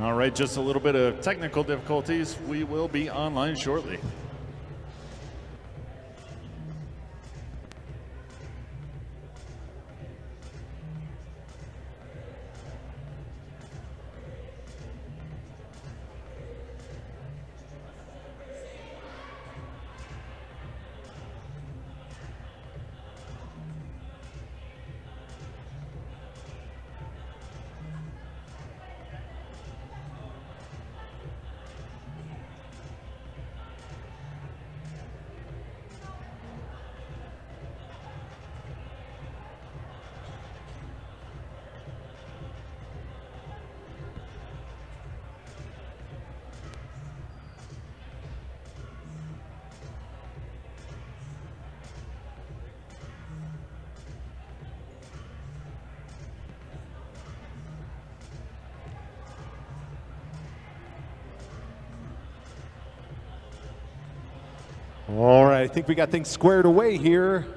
All right, just a little bit of technical difficulties. We will be online shortly. All right, I think we got things squared away here.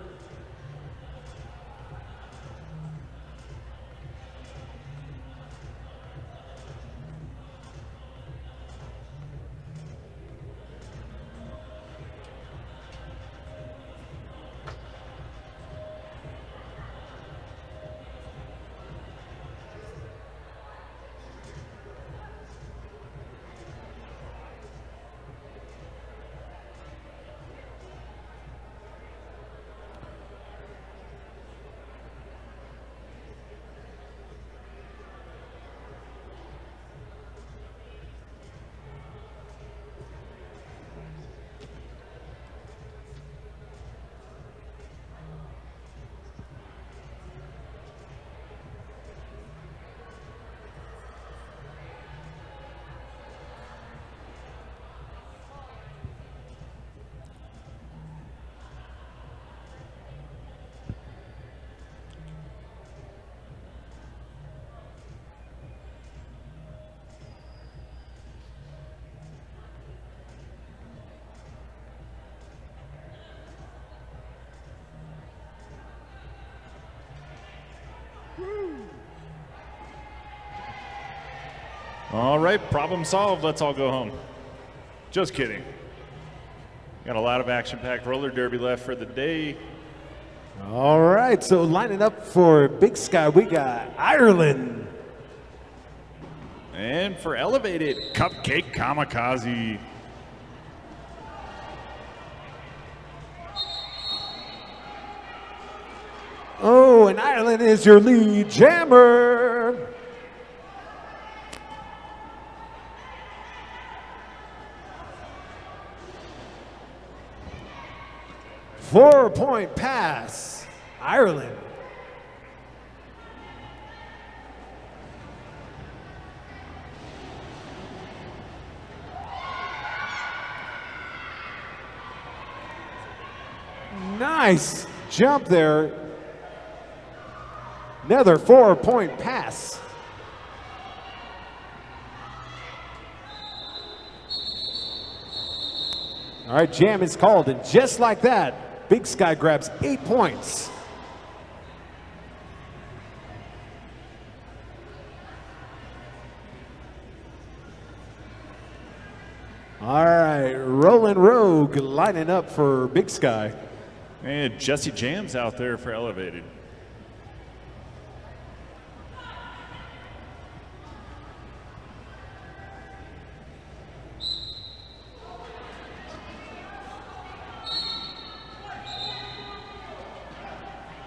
All right, problem solved. Let's all go home. Just kidding. Got a lot of action-packed roller derby left for the day. All right, so lining up for Big Sky, we got Ireland. And for elevated, Cupcake Kamikaze. Oh, and Ireland is your lead jammer. Four-point pass, Ireland. Nice jump there. Another 4-point pass. All right, jam is called, and just like that, Big Sky grabs 8 points. All right, Roland Rogue lining up for Big Sky. And Jesse Jam's out there for elevated.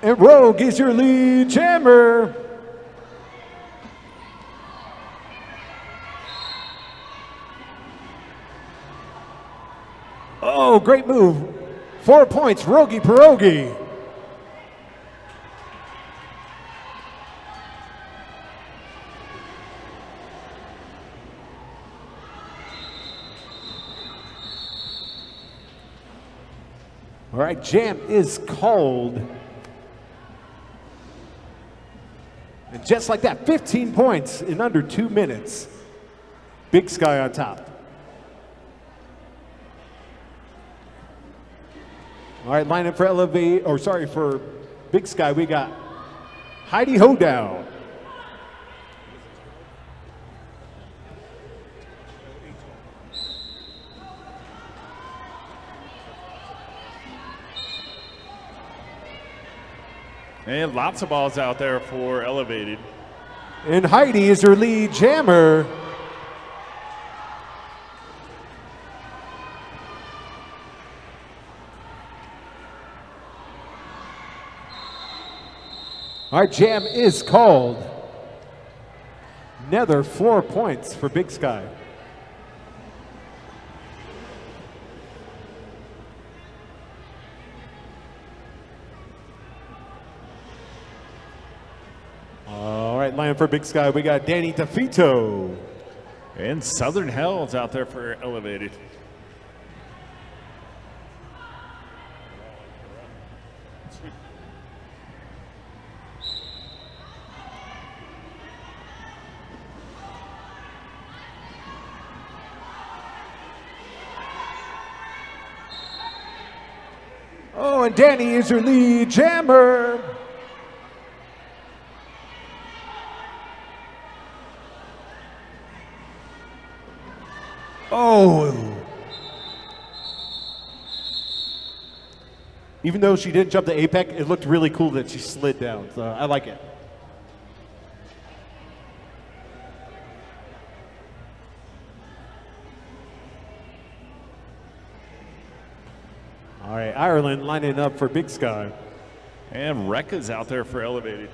And Rogue is your lead jammer. Oh, great move. 4 points, Rogie Pierogi. All right, jam is called. And just like that, 15 points in under 2 minutes. Big Sky on top. All right, line up for for Big Sky, we got Heidi Hoedown. And lots of balls out there for elevated. And Heidi is her lead jammer. Our jam is called. Another 4 points for Big Sky. All right, line for Big Sky, we got Danny DeFito. And Southern Hell's out there for elevated. Oh, and Danny is your lead jammer. Oh. Even though she didn't jump the apex, it looked really cool that she slid down. So I like it. All right, Ireland lining up for Big Sky. And Rekka's out there for elevated.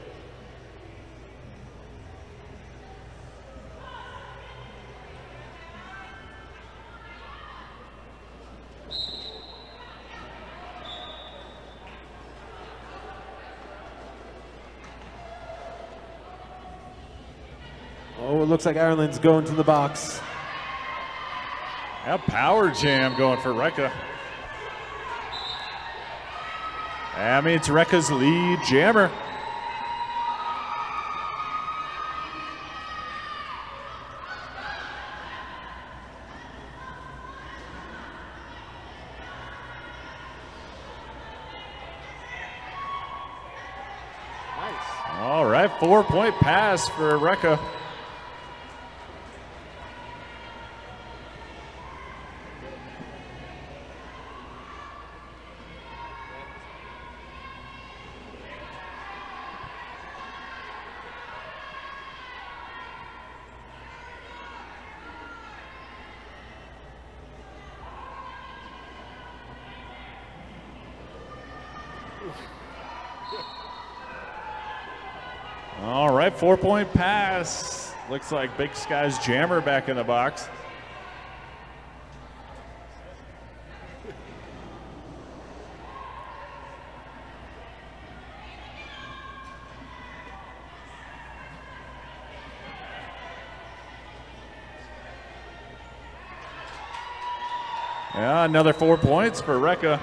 Oh, it looks like Ireland's going to the box. A power jam going for Rekka. That means Rekka's lead jammer. Nice. All right, 4-point pass for Rekka. All right, 4-point pass. Looks like Big Sky's jammer back in the box. Yeah, another 4 points for Rekka.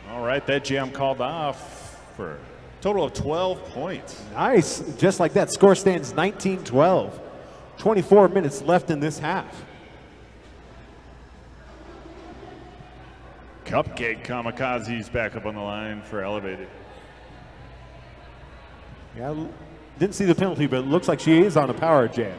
All right, that jam called off for a total of 12 points. Nice. Just like that, score stands 19-12. 24 minutes left in this half. Cupcake Kamikaze's back up on the line for elevated. Yeah, didn't see the penalty, but it looks like she is on a power jam.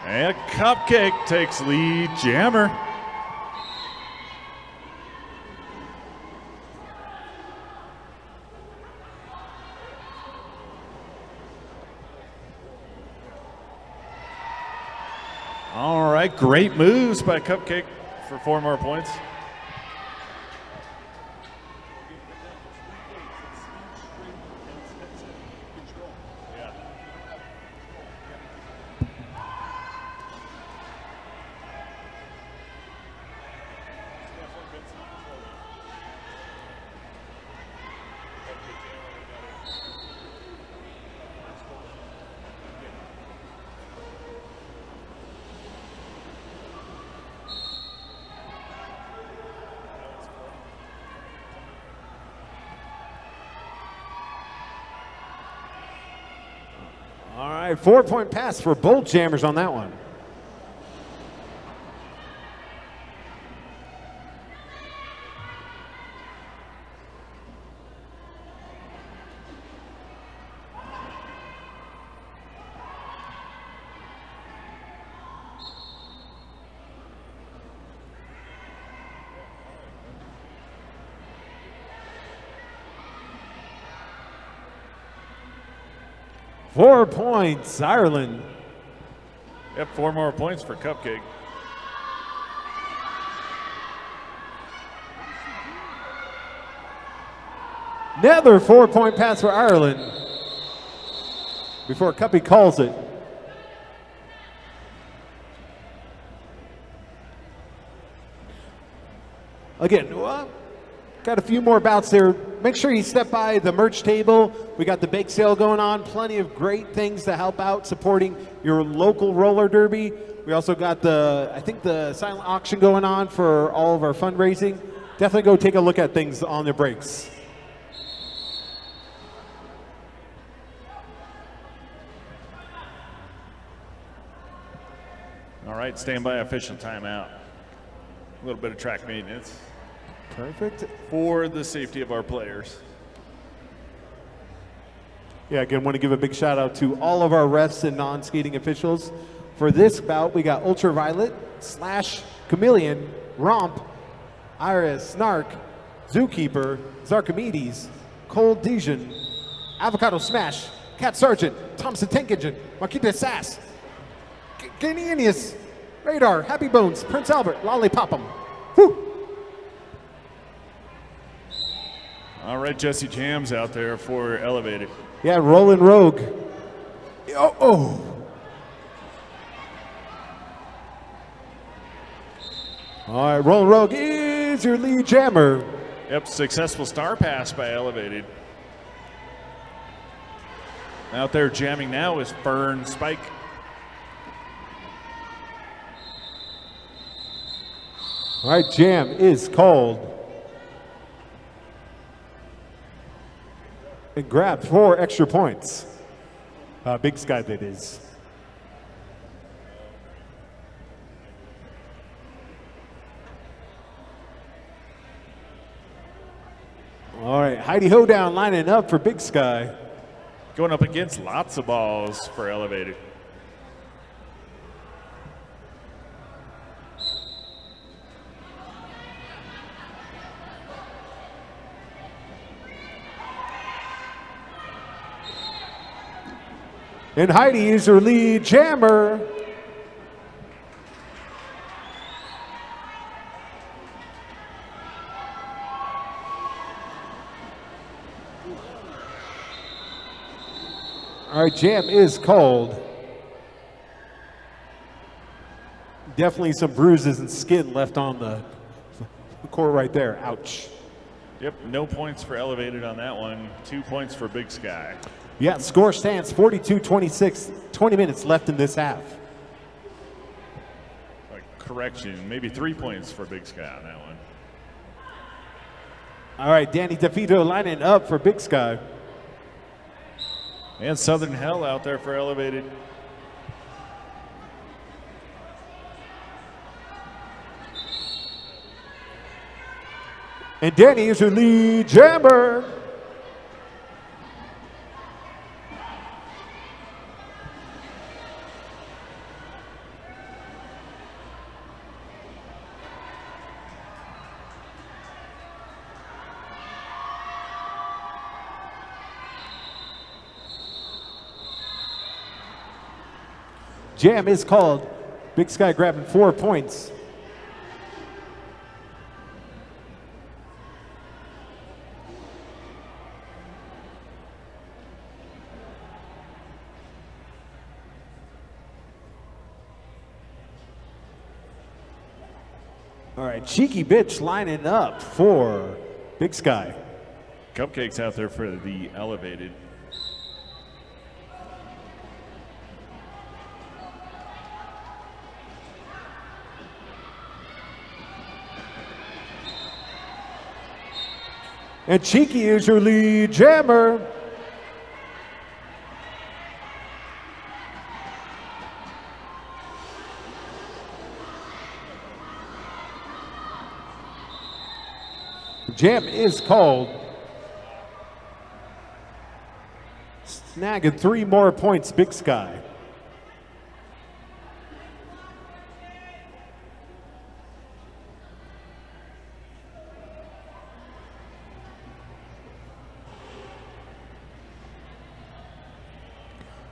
And Cupcake takes lead jammer. All right, great moves by Cupcake for 4 more points. All right, 4-point pass for both jammers on that one. 4 points, Ireland. Yep, 4 more points for Cupcake. Another 4-point pass for Ireland before Cuppy calls it. Again, well, got a few more bouts there. Make sure you step by the merch table. We got the bake sale going on. Plenty of great things to help out supporting your local roller derby. We also got the silent auction going on for all of our fundraising. Definitely go take a look at things on the breaks. All right, stand by official timeout. A little bit of track maintenance. Perfect. For the safety of our players. Yeah, again, want to give a big shout out to all of our refs and non-skating officials. For this bout, we got Ultraviolet, Slash, Chameleon, Romp, Iris, Snark, Zookeeper, Zarkomedes, Cold Dijon, Avocado Smash, Cat Sergeant, Thompson Tank Engine, Marquita Sass, Ganianius, Radar, Happy Bones, Prince Albert, Lollipop'em. Whew! All right, Jesse Jams out there for Elevated. Yeah, Rollin' Rogue. Oh. All right, Rollin' Rogue is your lead jammer. Yep, successful star pass by Elevated. Out there jamming now is Fern Spike. All right, jam is called. And grab 4 extra points. Big Sky, that is. All right, Heidi Hoedown lining up for Big Sky. Going up against lots of balls for Elevated. And Heidi is her lead jammer. All right, jam is called. Definitely some bruises and skin left on the court right there. Ouch. Yep, no points for Elevated on that one. 2 points for Big Sky. Yeah, score stands 42-26, 20 minutes left in this half. Correction, maybe 3 points for Big Sky on that one. All right, Danny DeFito lining up for Big Sky. And Southern Hell out there for Elevated. And Danny is your lead jammer. Jam is called. Big Sky grabbing 4 points. All right, Cheeky Bitch lining up for Big Sky. Cupcakes out there for the Elevated. And Cheeky is your lead jammer. Jam is called. Snagging 3 more points, Big Sky.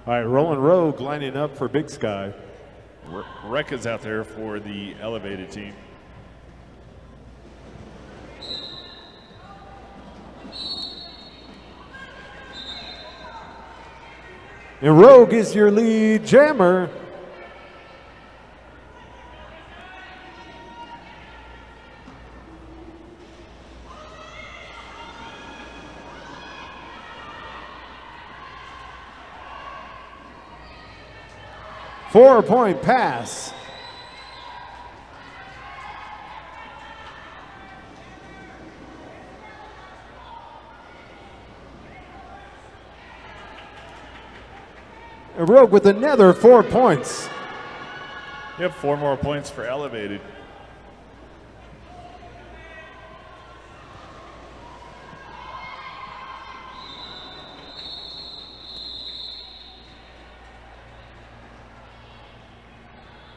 All right, Rolling Rogue lining up for Big Sky. Rekka's out there for the elevated team. And Rogue is your lead jammer. Four-point pass. And Rogue with another 4 points. Yep, 4 more points for elevated.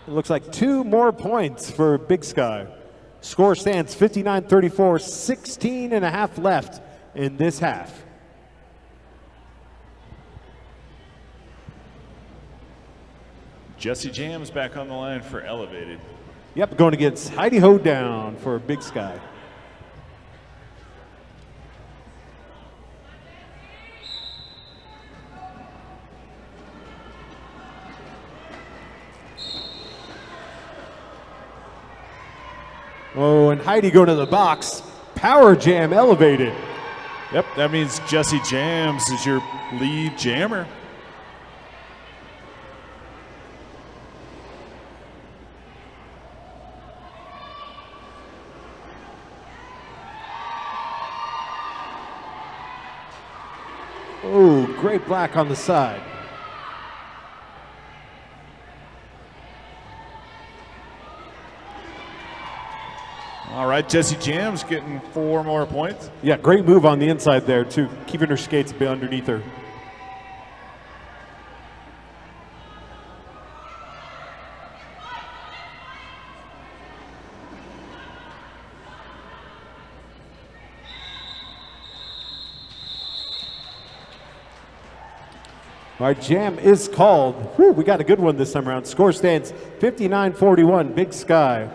It looks like 2 more points for Big Sky. Score stands 59-34, 16 and a half left in this half. Jesse Jams back on the line for elevated. Yep, going against Heidi Hoedown for Big Sky. Oh, and Heidi going to the box. Power jam elevated. Yep, that means Jesse Jams is your lead jammer. Oh, great black on the side. All right, Jesse Jams getting 4 more points. Yeah, great move on the inside there, too, keeping her skates a bit underneath her. Our jam is called. Whew, we got a good one this time around. Score stands 59-41, Big Sky.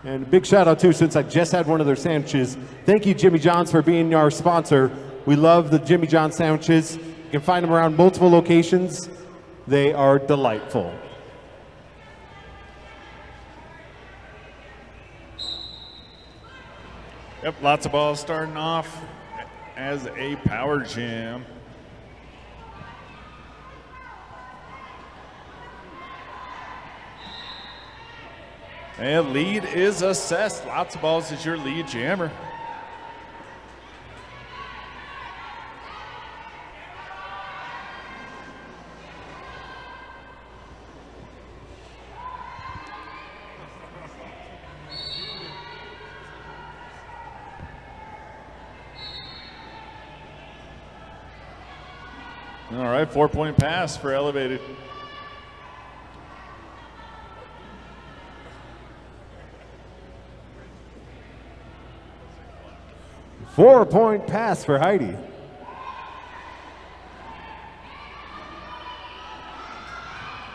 And a big shout out too, since I just had one of their sandwiches. Thank you, Jimmy John's, for being our sponsor. We love the Jimmy John sandwiches. You can find them around multiple locations. They are delightful. Yep, lots of balls starting off as a power jam. And lead is assessed. Lots of balls is your lead jammer. All right, 4-point pass for elevated. Four-point pass for Heidi.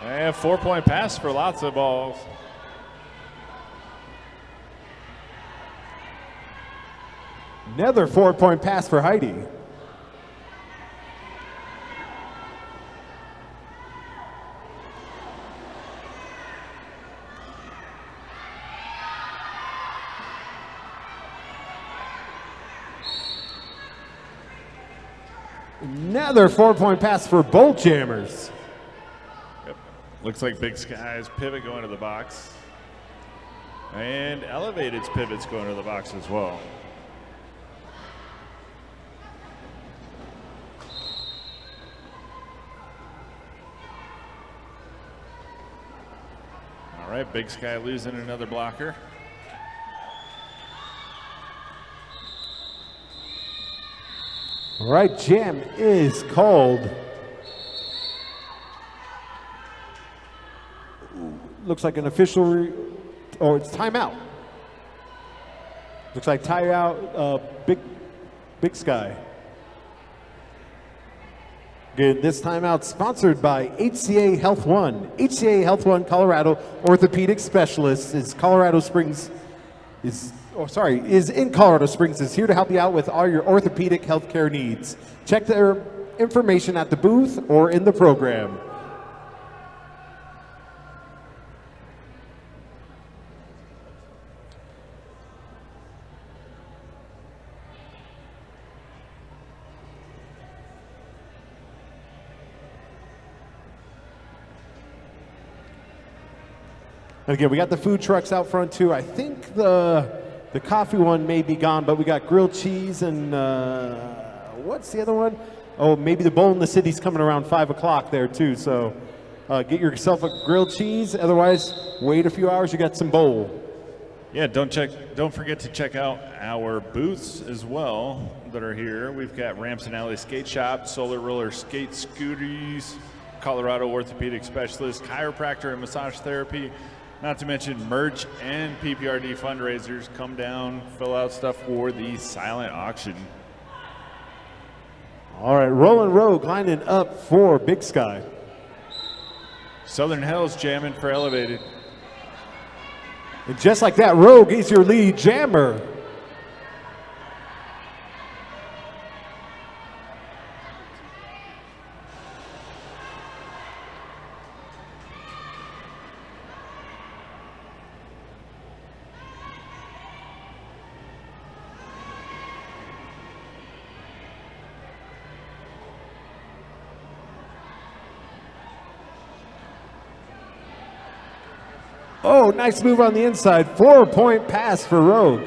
And 4-point pass for lots of balls. Another 4-point pass for Heidi. Another 4-point pass for both jammers. Yep. Looks like Big Sky's pivot going to the box. And Elevated's pivot's going to the box as well. All right, Big Sky losing another blocker. All right, jam is called. Looks like an official, it's timeout. Looks like timeout, Big Sky. Again, this time out sponsored by HCA Health One. HCA Health One Colorado Orthopedic Specialist is in Colorado Springs, is here to help you out with all your orthopedic healthcare needs. Check their information at the booth or in the program. And again, we got the food trucks out front too. I think the coffee one may be gone, but we got grilled cheese and what's the other one? Oh, maybe the bowl in the city's coming around 5 o'clock there too. So get yourself a grilled cheese. Otherwise, wait a few hours. You got some bowl. Yeah, don't forget to check out our booths as well that are here. We've got Ramps and Alley Skate Shop, Solar Roller Skate Scooties, Colorado Orthopedic Specialist, Chiropractor and Massage Therapy. Not to mention merch and PPRD fundraisers. Come down, fill out stuff for the silent auction. All right, Roland Rogue lining up for Big Sky. Southern Hills jamming for Elevated. And just like that, Rogue is your lead jammer. Oh, nice move on the inside. 4-point pass for Rogue.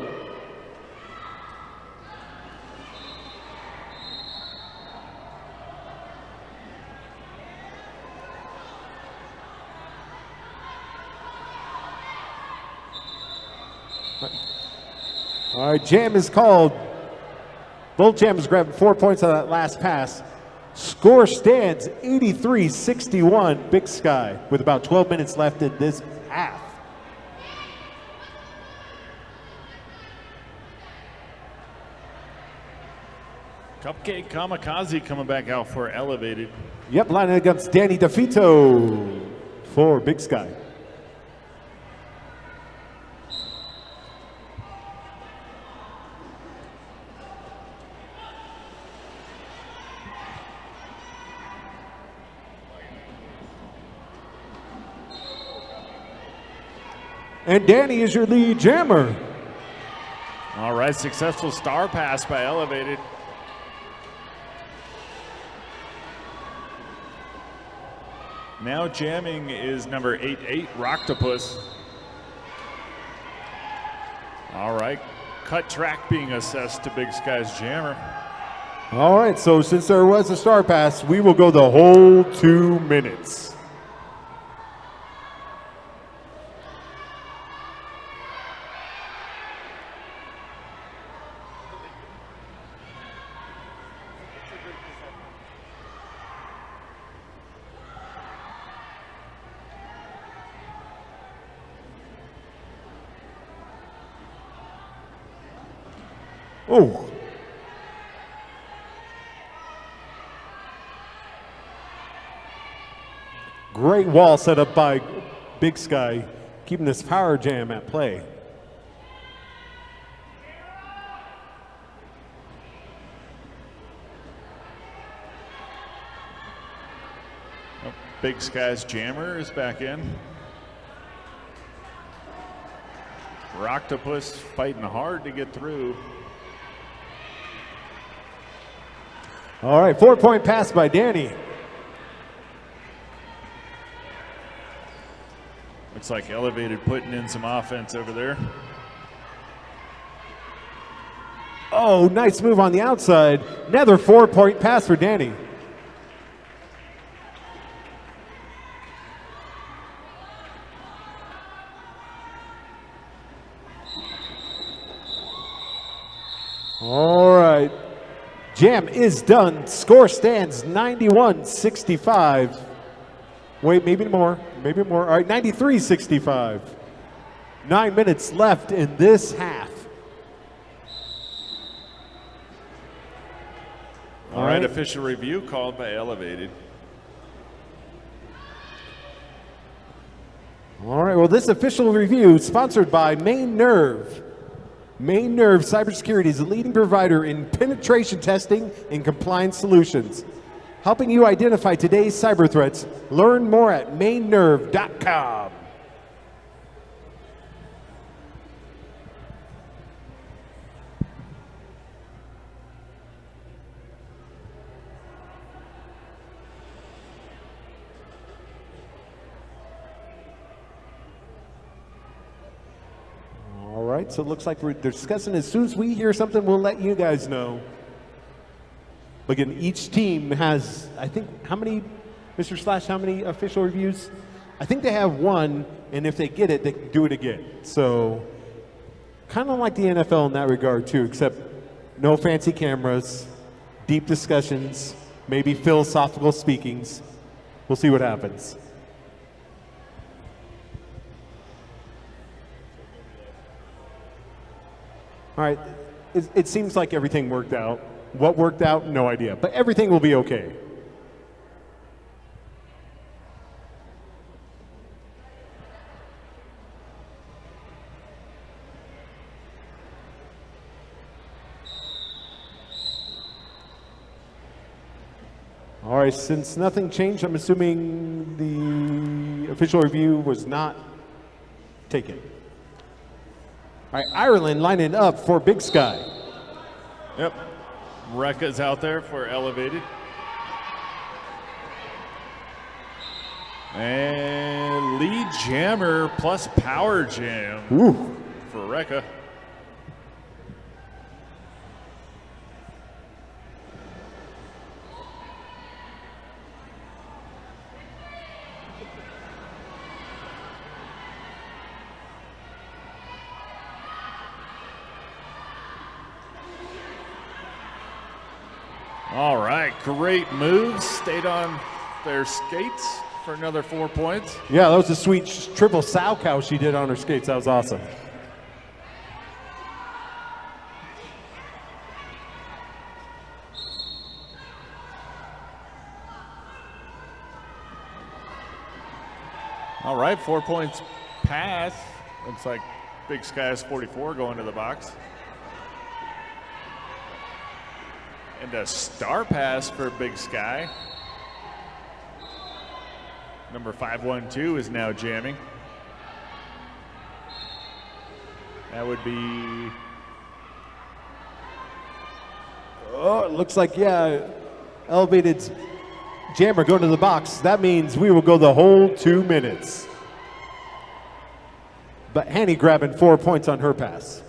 All right, jam is called. Both jammers grabbing 4 points on that last pass. Score stands 83-61 Big Sky with about 12 minutes left in this half. Cupcake Kamikaze coming back out for Elevated. Yep, lining against Danny DeFito for Big Sky. And Danny is your lead jammer. All right, successful star pass by Elevated. Now jamming is number 88, Rocktopus. All right, cut track being assessed to Big Sky's jammer. All right, so since there was a star pass, we will go the whole 2 minutes. Oh. Great wall set up by Big Sky, keeping this power jam at play. Oh, Big Sky's jammer is back in. Rocktopus fighting hard to get through. All right, 4-point pass by Danny. Looks like Elevated putting in some offense over there. Oh, nice move on the outside. Another 4-point pass for Danny. All right. Jam is done. Score stands 91-65. Wait, maybe more. Maybe more. All right, 93-65. 9 minutes left in this half. All right, official review called by Elevated. All right, well, this official review is sponsored by Main Nerve. Main Nerve Cybersecurity is a leading provider in penetration testing and compliance solutions, helping you identify today's cyber threats. Learn more at mainnerve.com. All right, so it looks like we're discussing. As soon as we hear something, we'll let you guys know. But again, each team has, I think, how many, Mr. Slash, how many official reviews? I think they have one, and if they get it, they can do it again. So kind of like the NFL in that regard, too, except no fancy cameras, deep discussions, maybe philosophical speakings. We'll see what happens. All right, it seems like everything worked out. What worked out, no idea, but everything will be okay. All right, since nothing changed, I'm assuming the official review was not taken. All right, Ireland lining up for Big Sky. Yep. Rekka's out there for Elevated. And lead jammer plus power jam for Rekka. All right, great moves. Stayed on their skates for another 4 points. Yeah, that was a sweet triple sow cow she did on her skates. That was awesome. All right, 4 points pass. Looks like Big Sky has 44 going to the box. And a star pass for Big Sky. Number 512 is now jamming. That would be... Oh, it looks like, yeah, Elevated's jammer going to the box. That means we will go the whole 2 minutes. But Hanny grabbing 4 points on her pass.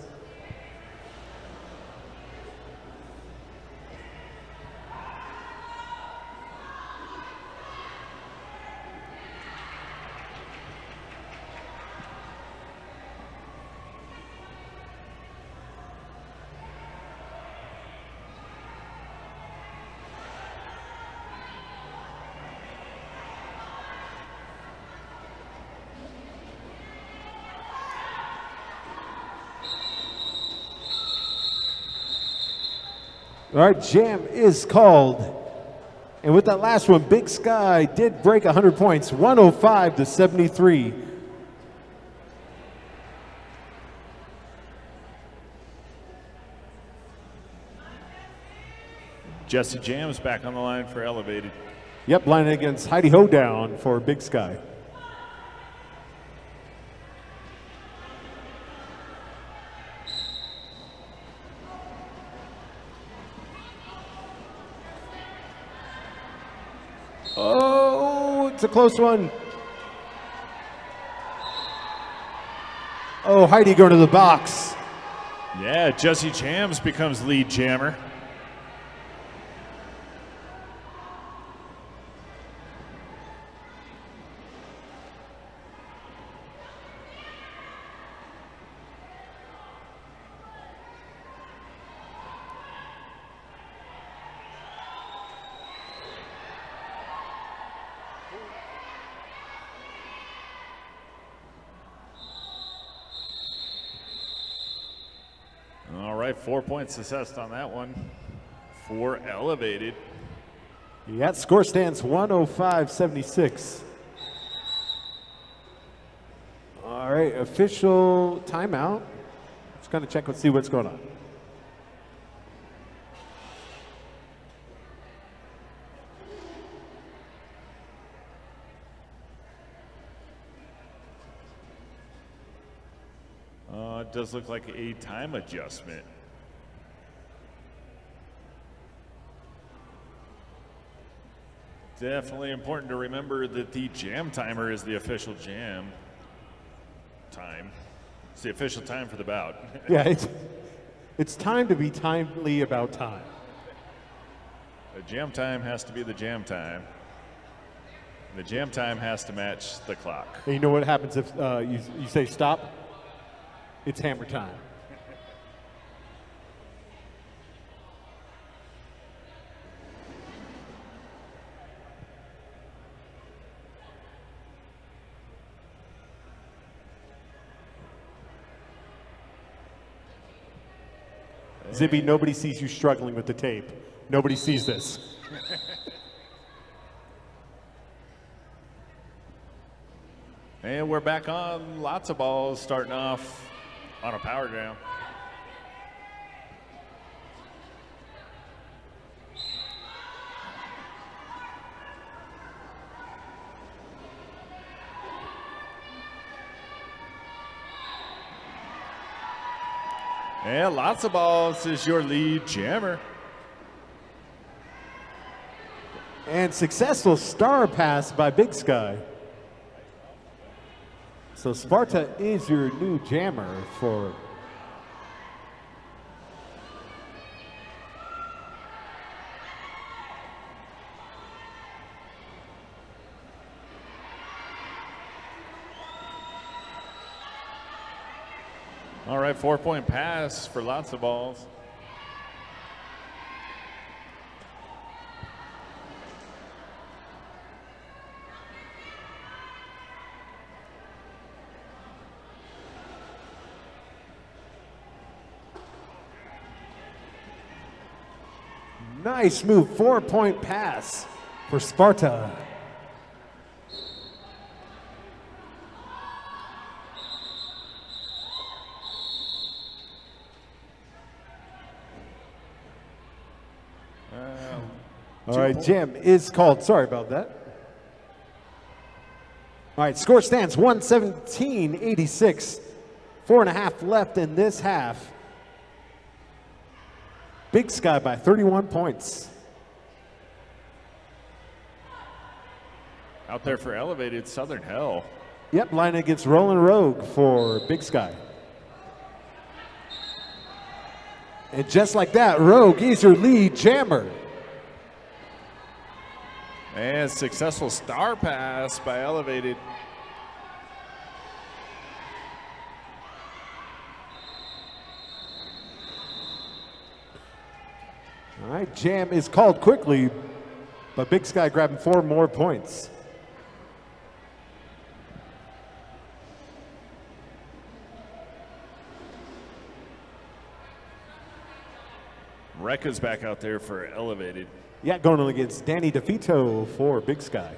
All right, jam is called. And with that last one, Big Sky did break 100 points, 105 to 73. Jesse Jam's back on the line for Elevated. Yep, lining against Heidi Hoedown for Big Sky. Oh, it's a close one. Oh, Heidi going to the box. Yeah, Jesse Jams becomes lead jammer. All right, 4 points assessed on that one for Elevated. Yeah, score stands 105-76. All right, official timeout. Just kind of check and see what's going on. It does look like a time adjustment. Definitely important to remember that the jam timer is the official jam time. It's the official time for the bout. Yeah, it's time to be timely about time. The jam time has to be the jam time. The jam time has to match the clock. And you know what happens if you say stop? It's hammer time. Zibby, nobody sees you struggling with the tape. Nobody sees this. And we're back on. Lots of balls starting off on a power jam. And lots of balls is your lead jammer. And successful star pass by Big Sky. So Sparta is your new jammer for All right, 4-point pass for lots of balls. nice move, 4-point pass for Sparta. All right, jam is called. Sorry about that. All right, score stands 117-86. 4.5 left in this half. Big Sky by 31 points. Out there for elevated Southern Hell. Yep, line against Rolling Rogue for Big Sky. And just like that, Rogue is your lead jammer. And successful star pass by elevated. All right, jam is called quickly, but Big Sky grabbing 4 more points. Rekka's back out there for elevated. Yeah, going on against Danny DeVito for Big Sky.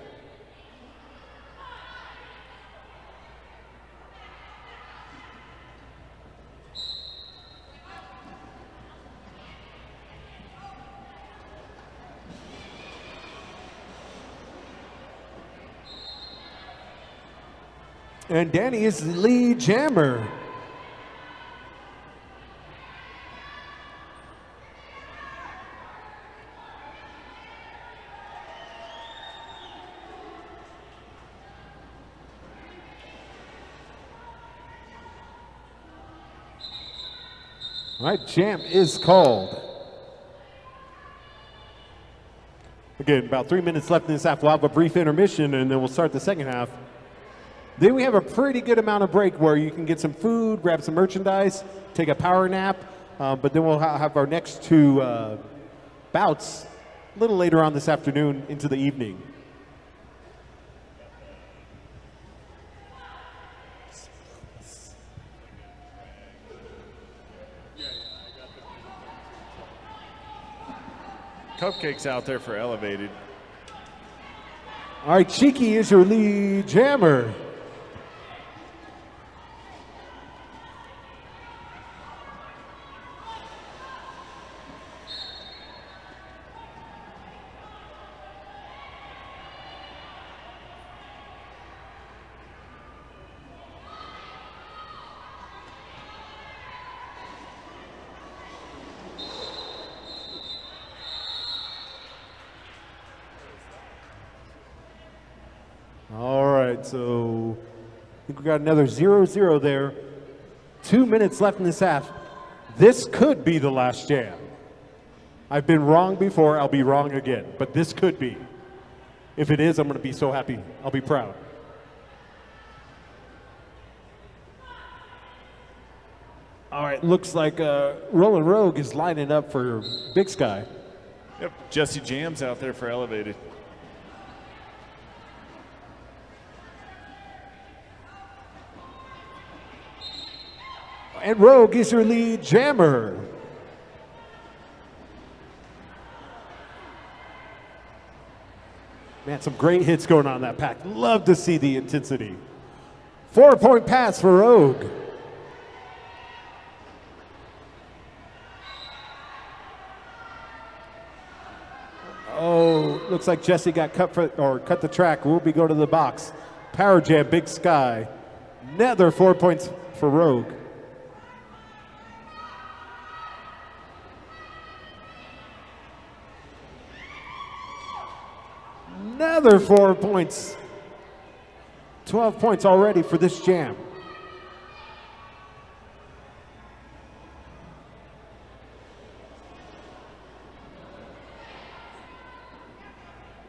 And Danny is the lead jammer. All right, jam is called. Again, about 3 minutes left in this half. We'll have a brief intermission, and then we'll start the second half. Then we have a pretty good amount of break where you can get some food, grab some merchandise, take a power nap, but then we'll have our next 2 bouts a little later on this afternoon into the evening. Cupcakes out there for elevated. All right, Cheeky is your lead jammer. All right, so I think we got another 0-0 there. 2 minutes left in this half. This could be the last jam. I've been wrong before, I'll be wrong again, but this could be. If it is, I'm going to be so happy. I'll be proud. All right, looks like Rollin' Rogue is lining up for Big Sky. Yep, Jesse Jam's out there for Elevated. And Rogue is your lead jammer. Man, some great hits going on in that pack. Love to see the intensity. 4-point pass for Rogue. Oh, looks like Jesse got cut the track. Will be go to the box. Power jam, Big Sky. Another 4 points for Rogue. Another 4 points. 12 points already for this jam.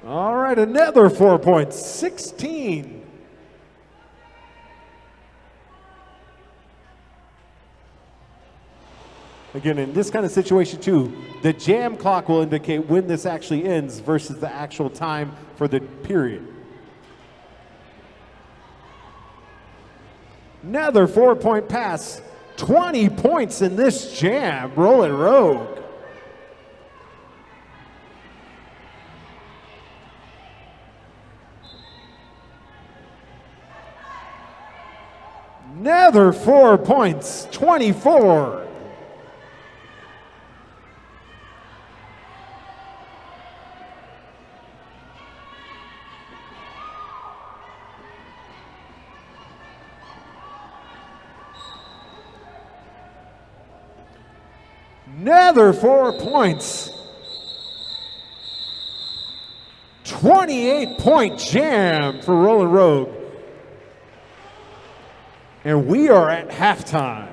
All right, another 4 points. 16. Again, in this kind of situation too, the jam clock will indicate when this actually ends versus the actual time for the period. Another 4-point pass. 20 points in this jam. Rollin' Rogue. Another 4 points. 24. Another 4 points. 28-point jam for Rollin' Rogue. And we are at halftime.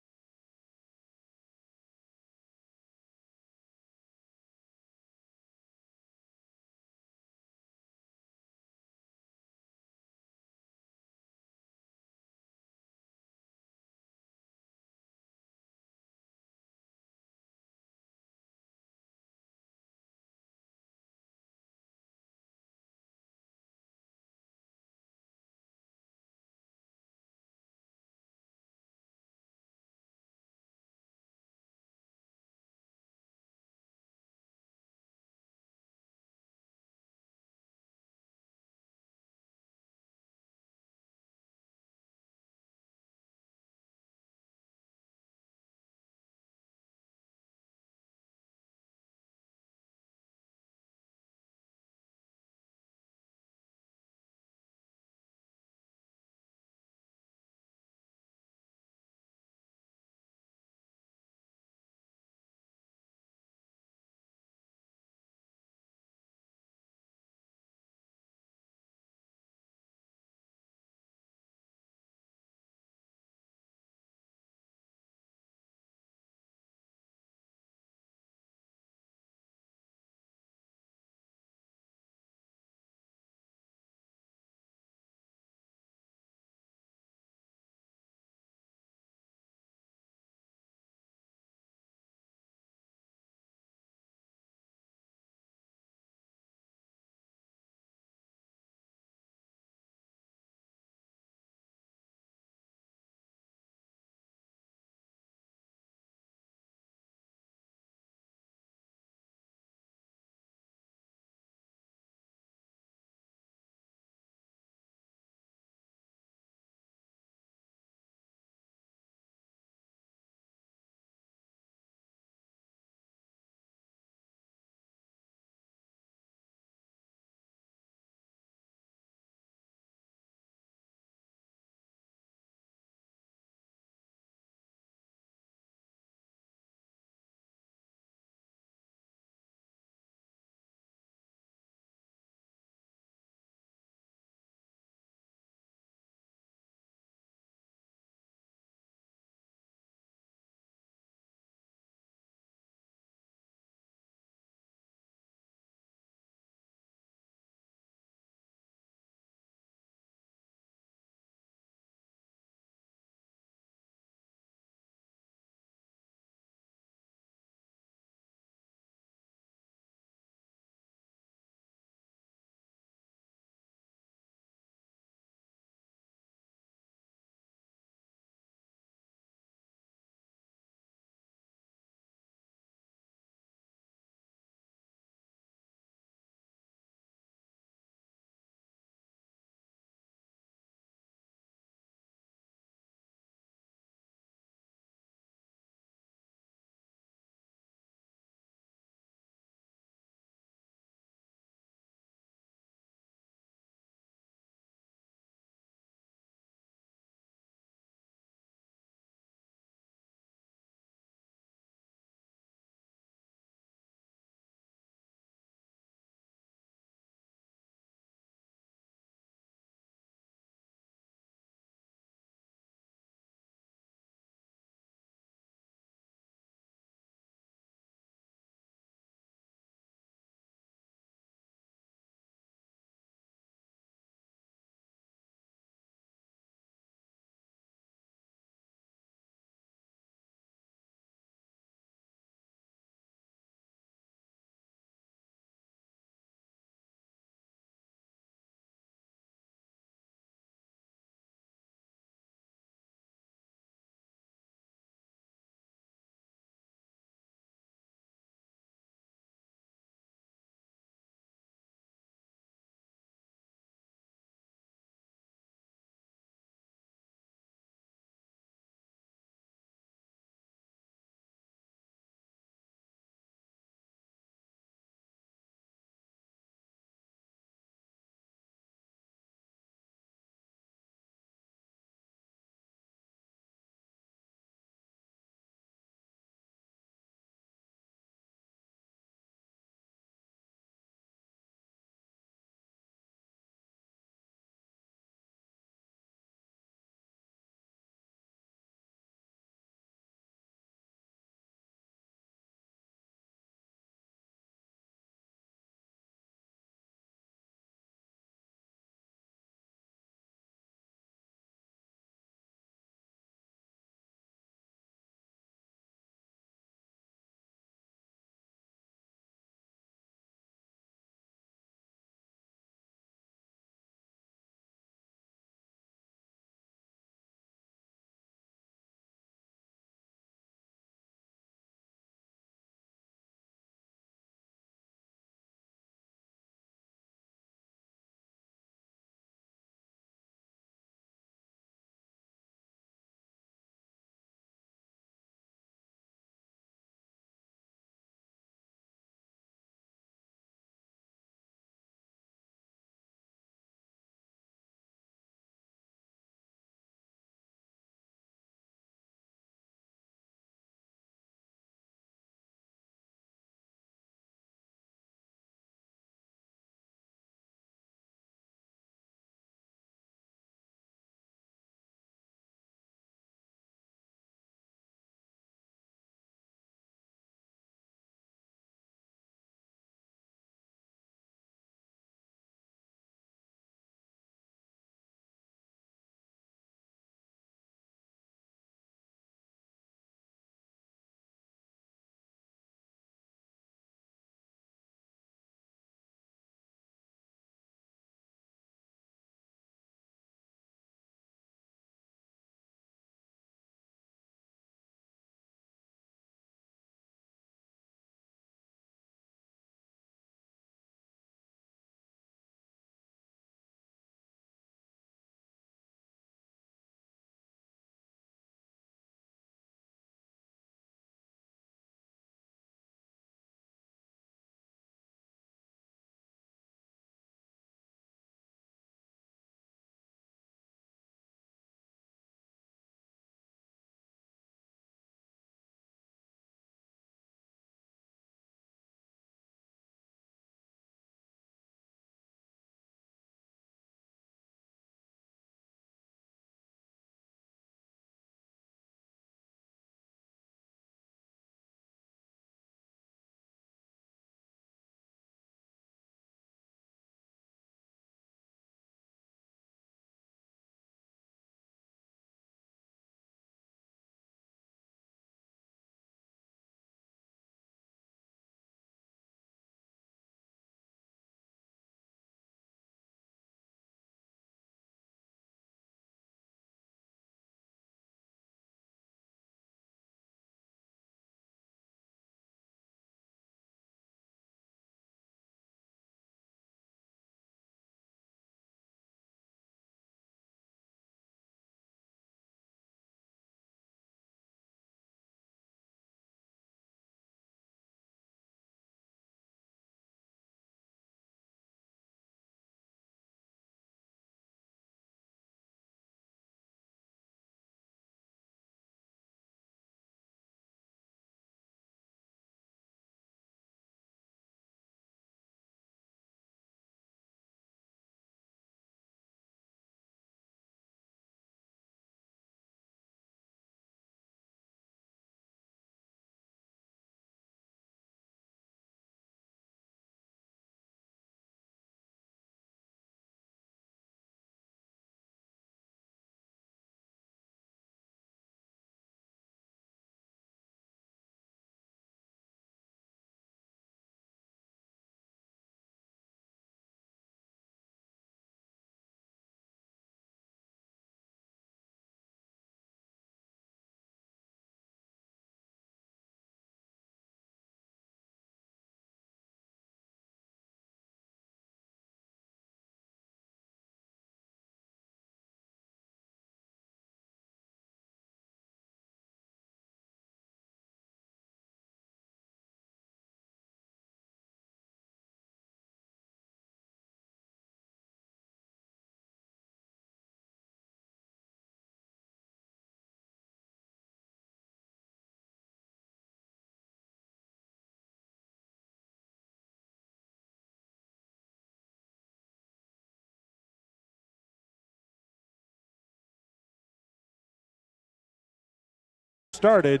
started.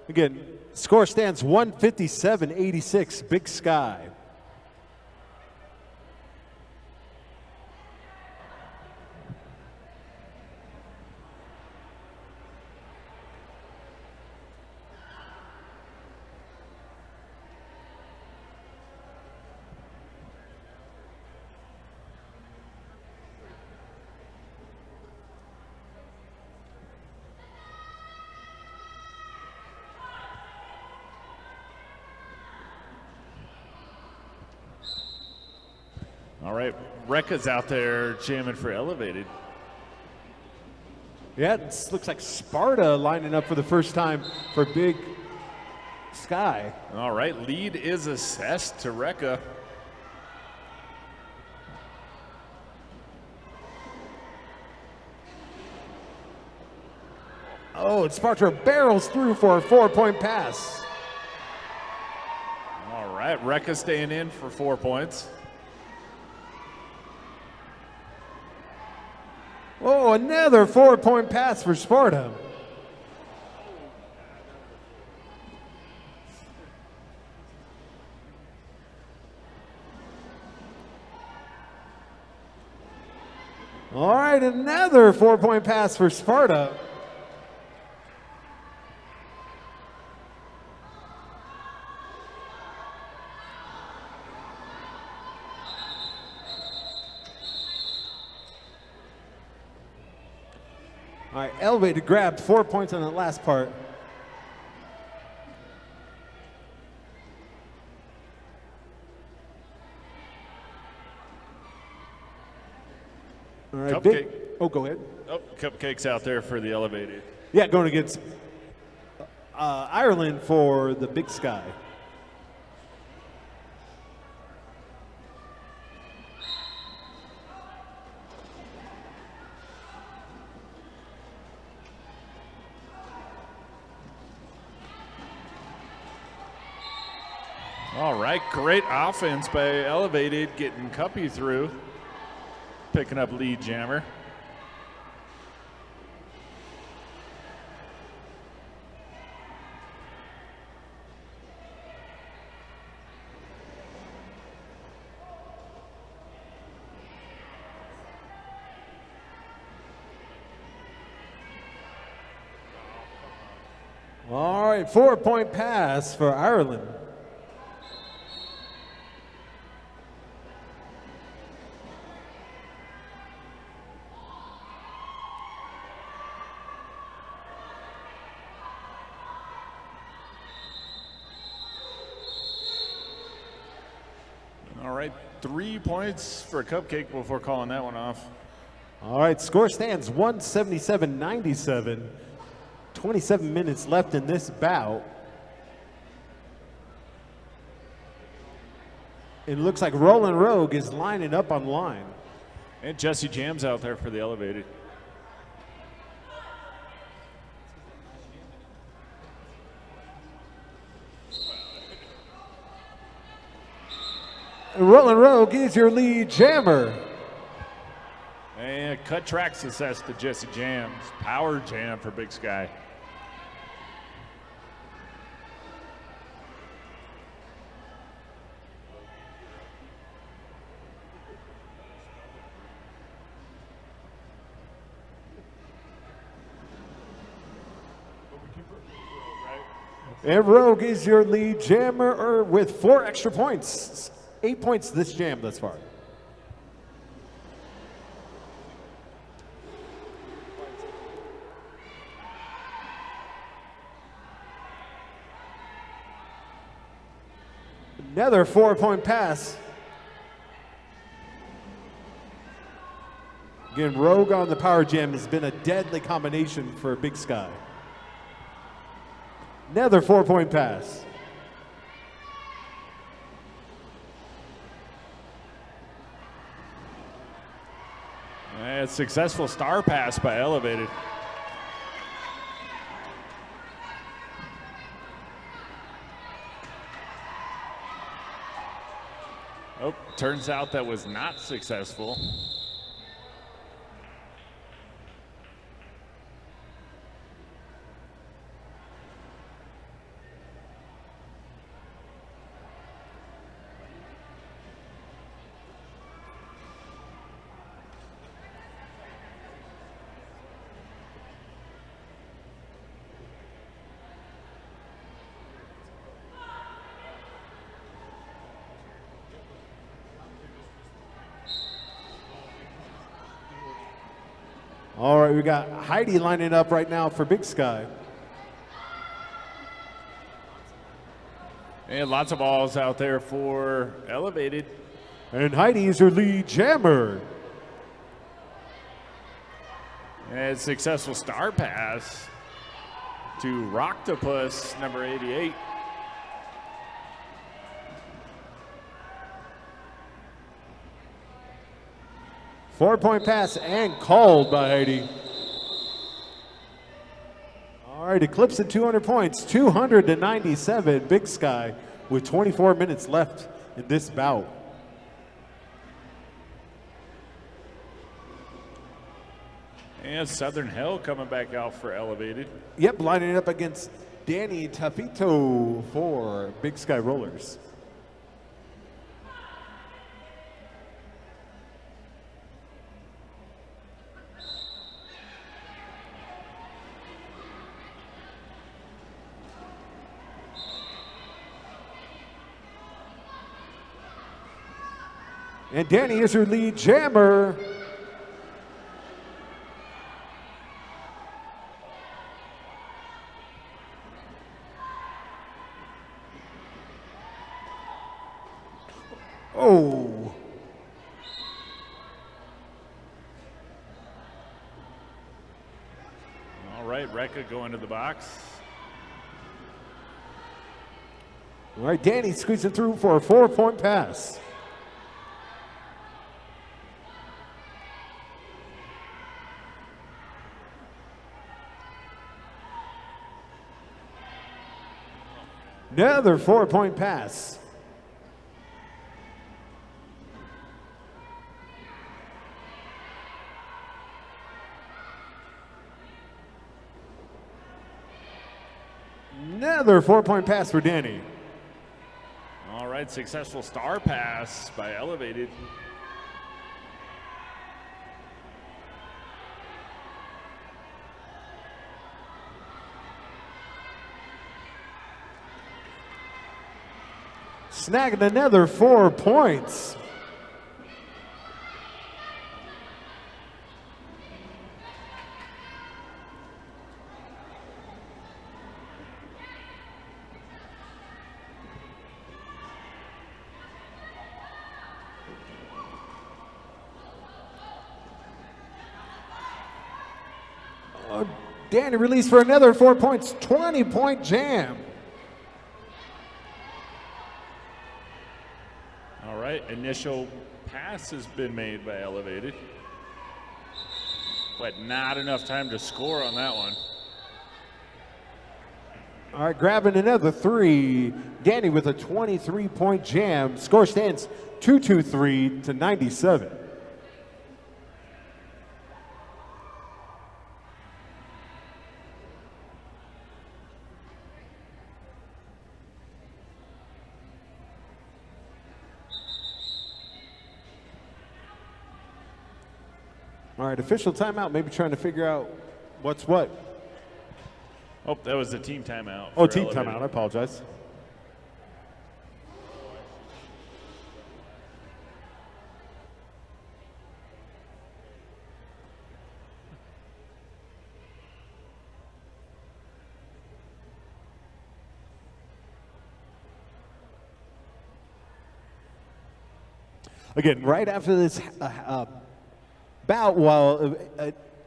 Again, score stands 157-86, Big Sky. All right, Rekka's out there jamming for elevated. Yeah, it looks like Sparta lining up for the first time for Big Sky. All right, lead is assessed to Rekka. Oh, and Sparta barrels through for a 4-point pass. All right, Rekka staying in for 4 points. Oh, another 4-point pass for Sparta. All right, another 4-point pass for Sparta. All right, elevated grabbed 4 points on that last part. All right, Cupcake. oh, go ahead. Oh, Cupcake's out there for the elevated. Yeah, going against Ireland for the Big Sky. All right, great offense by Elevated, getting Cuppy through, picking up lead jammer. All right, 4-point pass for Ireland. All right, 3 points for Cupcake before calling that one off. All right, score stands 177-97. 27 minutes left in this bout. It looks like Rollin' Rogue is lining up on line. And Jesse Jam's out there for the Elevated. Rollin' Rogue is your lead jammer. And cut track success to Jesse Jams. Power jam for Big Sky. And Rogue is your lead jammer with 4 extra points. 8 points this jam thus far. Another 4-point pass. Again, Rogue on the power jam has been a deadly combination for Big Sky. Another 4-point pass. And successful star pass by Elevated. Oh, turns out that was not successful. All right, we got Heidi lining up right now for Big Sky. And lots of balls out there for Elevated. And Heidi is your lead jammer. And successful star pass to Rocktopus, number 88. Four-point pass and called by Heidi. All right, Eclipse at 200 points, 297 Big Sky with 24 minutes left in this bout. And Southern Hell coming back out for Elevated. Yep, lining up against Danny Tafito for Big Sky Rollers. And Danny is your lead jammer. Oh. All right, Rekka going to the box. All right, Danny squeezing through for a 4-point pass. Another 4-point pass. Another 4-point pass for Danny. All right, successful star pass by Elevated. Snagging another 4 points. Danny released for another 4 points, 20-point jam. All right, initial pass has been made by Elevated, but not enough time to score on that one. All right, grabbing another 3. Danny with a 23-point jam. Score stands 223 to 97. All right, official timeout, maybe trying to figure out what's what. Oh, that was the team timeout. Oh, for team Elevated. timeout, I apologize. Again, right after this bout, while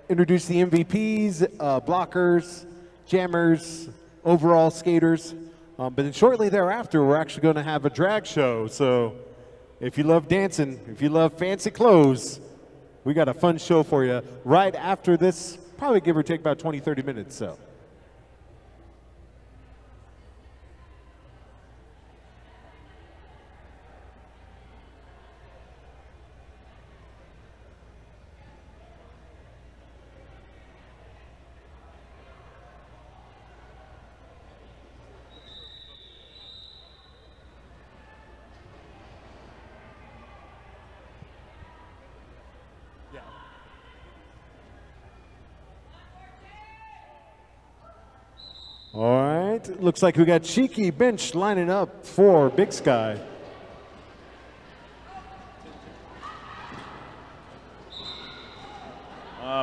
introduce the MVPs, blockers, jammers, overall skaters. But then shortly thereafter, we're actually going to have a drag show. So if you love dancing, if you love fancy clothes, we got a fun show for you right after this, probably give or take about 20, 30 minutes. So. All right, looks like we got Cheeky Bench lining up for Big Sky.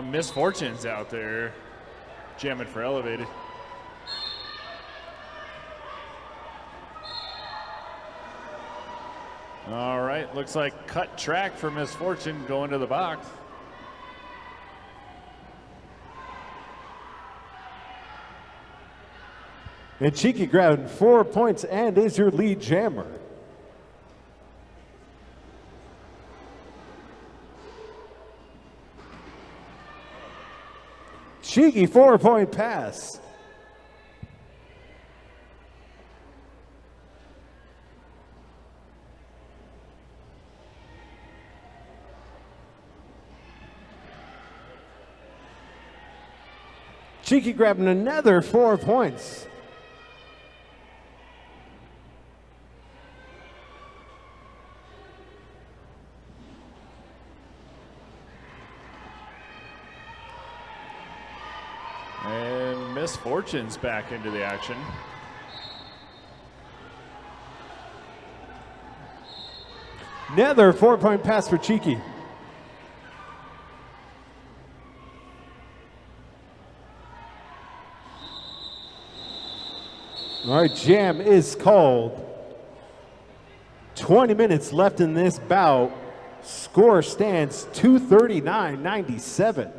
Misfortune's out there, jamming for elevated. All right, looks like cut track for Misfortune going to the box. And Cheeky grabbed 4 points and is your lead jammer. Cheeky 4-point pass. Cheeky grabbing another 4 points. And Misfortune's back into the action. Another 4-point pass for Cheeky. All right, jam is called. 20 minutes left in this bout. Score stands 239-97.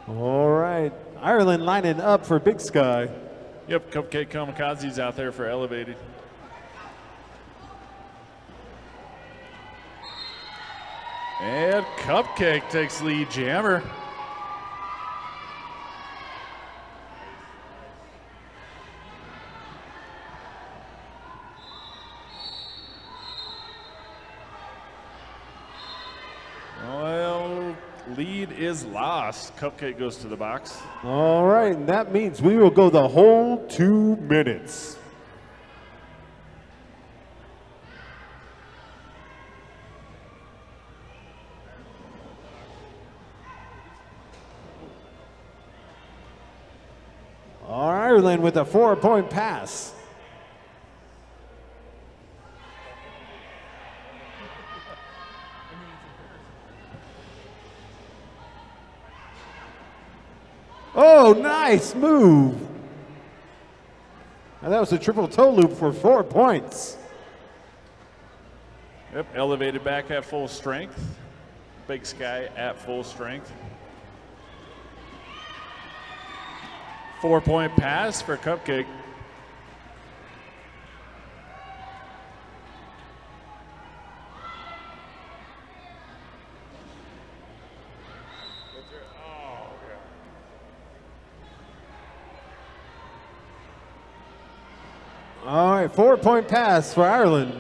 All right, Ireland lining up for Big Sky. Yep, Cupcake Kamikaze's out there for elevated. And Cupcake takes lead jammer. Well, lead is lost. Cupcake goes to the box. All right, and that means we will go the whole 2 minutes. Ireland with a 4-point pass. Oh, nice move. And that was a triple toe loop for 4 points. Yep, elevated back at full strength. Big Sky at full strength. 4-point pass for Cupcake. All right, 4-point pass for Ireland.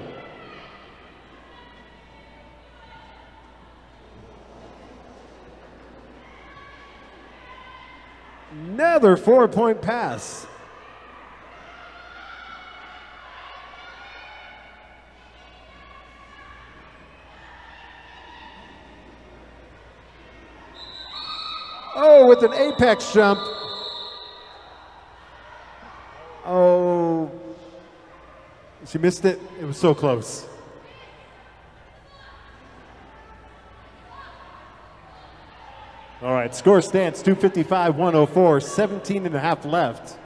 Another 4-point pass. Oh, with an apex jump. Oh, she missed it. It was so close. All right, score stands 255-104, 17 and a half left.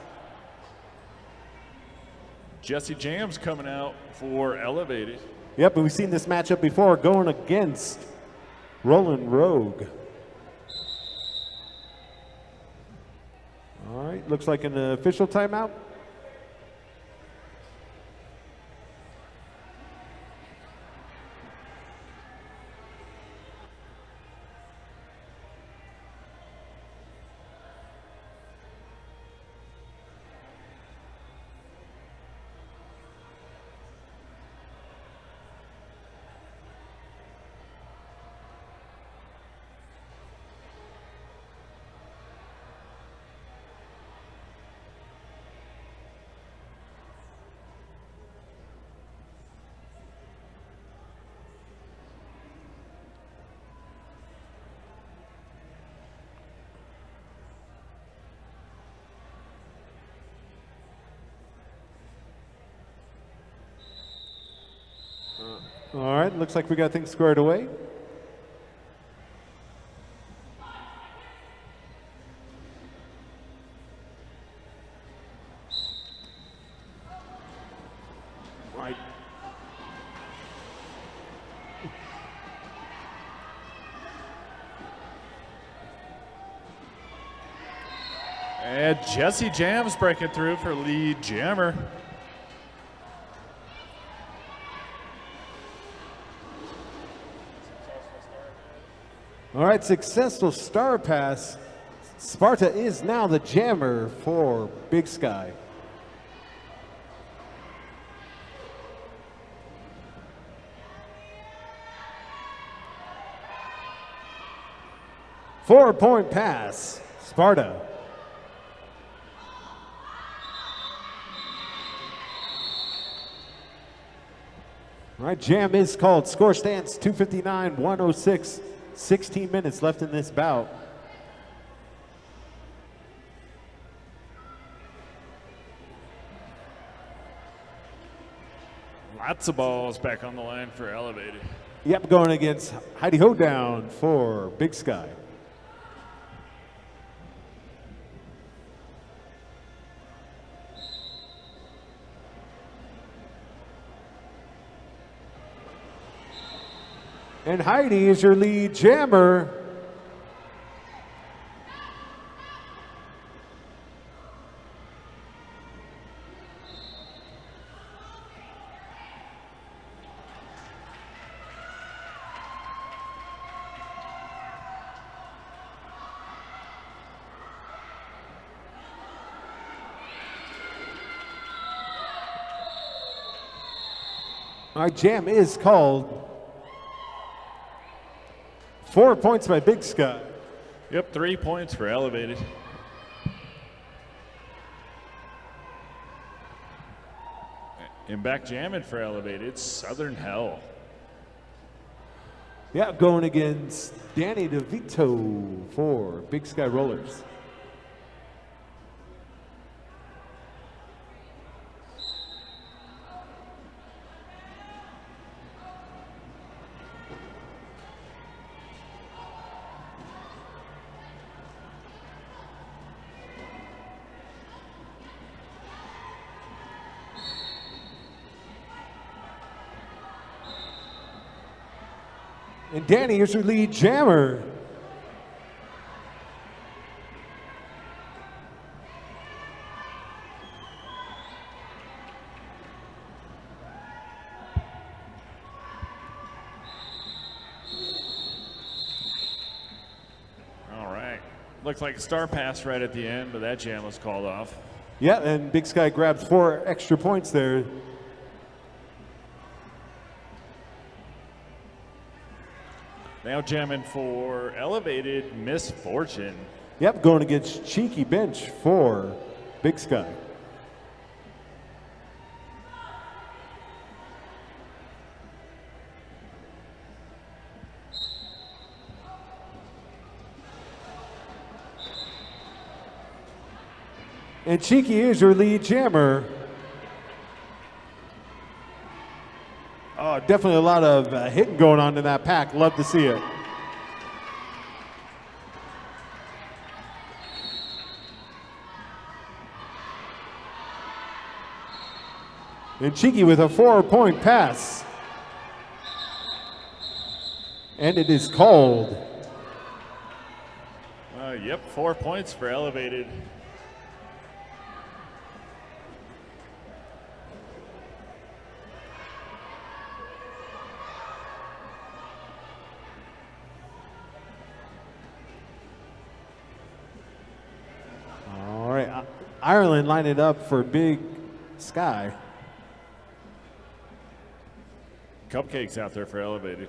Jesse Jam's coming out for elevated. Yep, and we've seen this matchup before going against Roland Rogue. All right, looks like an official timeout. All right, looks like we got things squared away. Right. And Jesse Jams breaking through for lead jammer. All right, successful star pass. Sparta is now the jammer for Big Sky. Four-point pass, Sparta. All right, jam is called. Score stands 259-106. 16 minutes left in this bout. Lots of balls back on the line for Elevated. Yep, going against Heidi Hoedown for Big Sky. And Heidi is your lead jammer. Our jam is called. 4 points by Big Sky. Yep, 3 points for Elevated. And back jamming for Elevated, Southern Hell. Yeah, going against Danny DeVito for Big Sky Rollers. And Danny is your lead jammer. All right. Looked like a star pass right at the end, but that jam was called off. Yeah, and Big Sky grabs 4 extra points there. Now jamming for Elevated, Misfortune. Yep, going against Cheeky Bench for Big Sky. And Cheeky is your lead jammer. Oh, definitely a lot of hitting going on in that pack. Love to see it. And Cheeky with a 4-point pass. And it is called. Yep, 4 points for Elevated. All right, Ireland lined it up for Big Sky. Cupcakes out there for Elevated.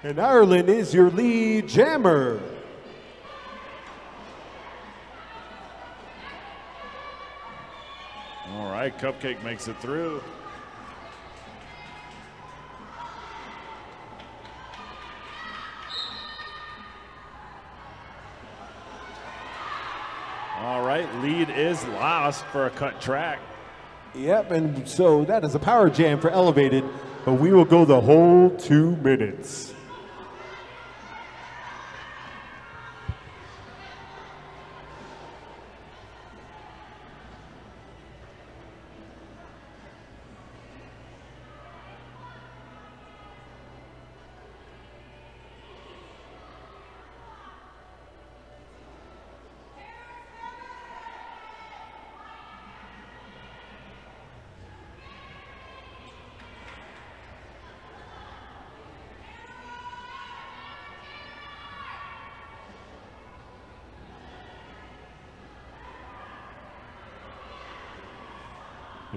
And Ireland is your lead jammer. All right, Cupcake makes it through. All right, lead is lost for a cut track. Yep, and so that is a power jam for Elevated, but we will go the whole 2 minutes.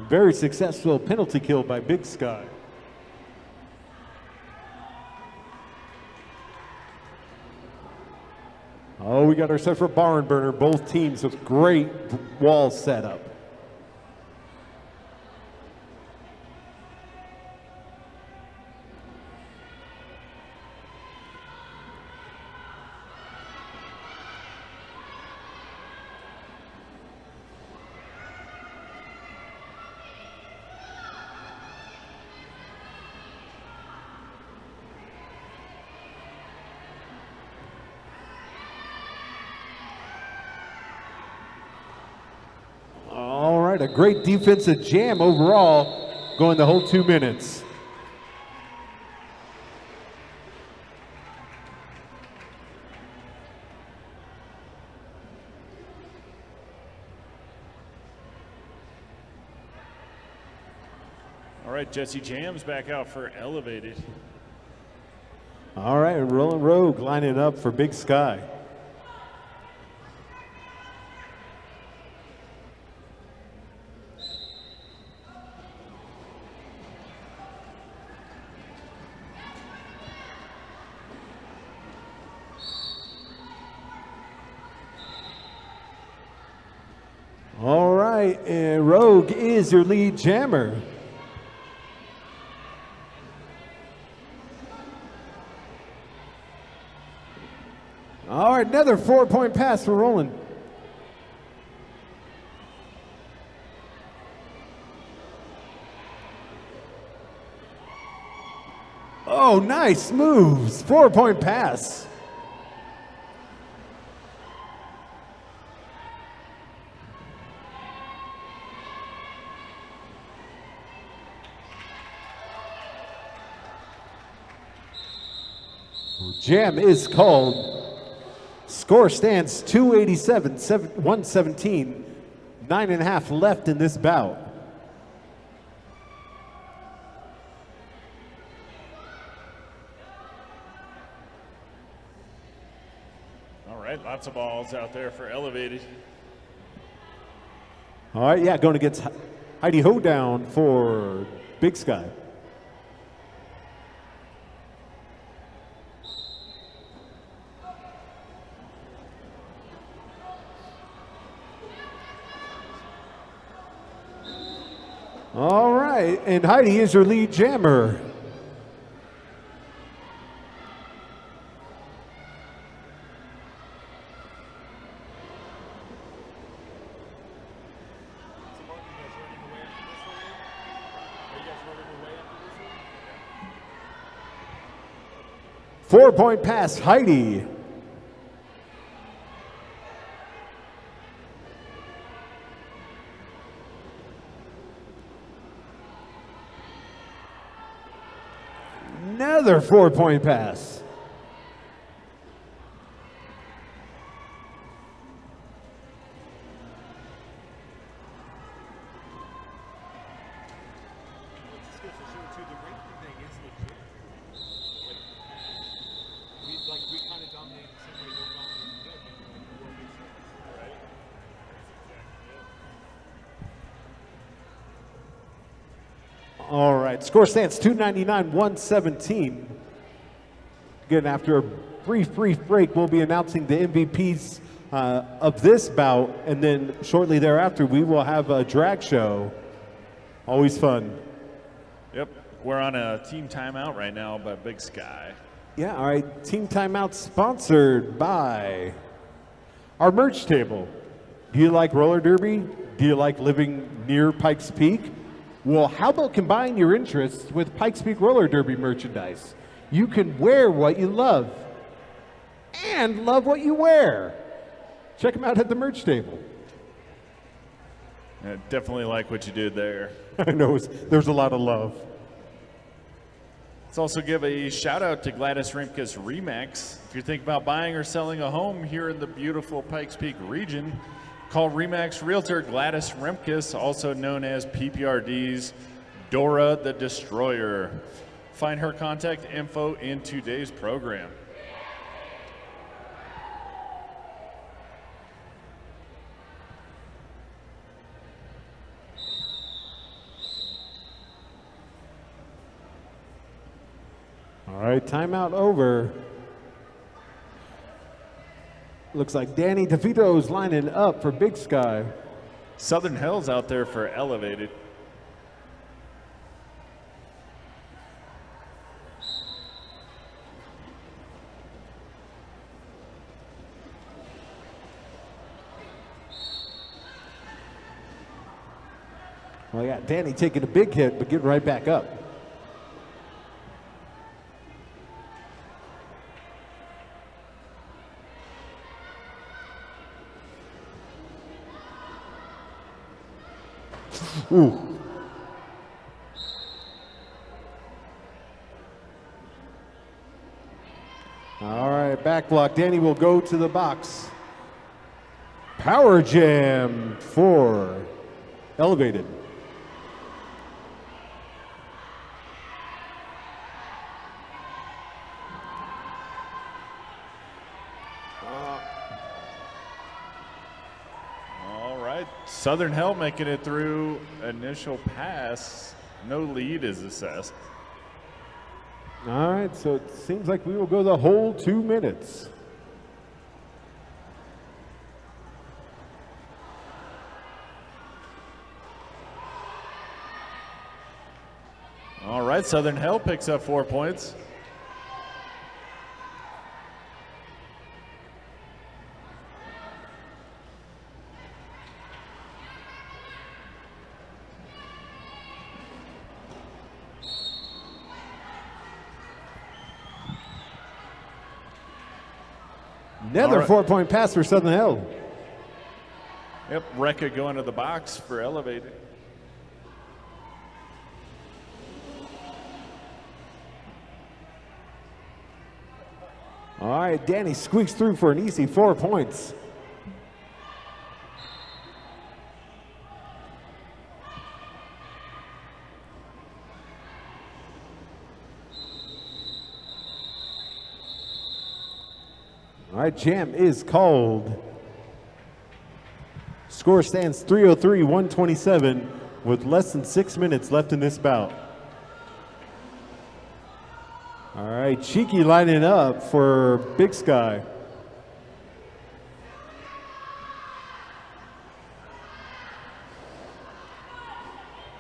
Very successful penalty kill by Big Sky. Oh, we got ourselves a barn burner. Both teams with great wall setup. A great defensive jam overall, going the whole 2 minutes. All right, Jesse Jams back out for Elevated. All right, Rolling Rogue lining up for Big Sky. All right, and Rogue is your lead jammer. All right, another 4-point pass for Roland. Oh, nice moves. 4-point pass. Jam is called. Score stands 287, 117. 9.5 left in this bout. All right, lots of balls out there for Elevated. All right, yeah, going against Heidi Hoedown for Big Sky. All right, and Heidi is your lead jammer. Four-point pass, Heidi. Another 4-point pass. All right, score stands 299-117. Again, after a brief break, we'll be announcing the MVPs of this bout, and then shortly thereafter, we will have a drag show. Always fun. Yep, we're on a team timeout right now by Big Sky. Yeah, all right, team timeout sponsored by our merch table. Do you like roller derby? Do you like living near Pikes Peak? Well, how about combine your interests with Pikes Peak Roller Derby merchandise? You can wear what you love and love what you wear. Check them out at the merch table. I definitely like what you did there. I know there's a lot of love. Let's also give a shout out to Gladys Rimkus Remax. If you're thinking about buying or selling a home here in the beautiful Pikes Peak region, call Remax Realtor Gladys Rimkus, also known as PPRD's Dora the Destroyer. Find her contact info in today's program. All right, timeout over. Looks like Danny DeVito's lining up for Big Sky. Southern Hill's out there for Elevated. Well, I got Danny taking a big hit, but getting right back up. Ooh. All right, back block. Danny will go to the box. Power jam for Elevated. Southern Hill making it through initial pass. No lead is assessed. All right, so it seems like we will go the whole 2 minutes. All right, Southern Hill picks up 4 points. Another 4-point pass for Southern Hill. Yep, Rekka going to the box for Elevated. All right, Danny squeaks through for an easy 4 points. All right, jam is called. Score stands 303-127 with less than 6 minutes left in this bout. All right, Cheeky lining up for Big Sky.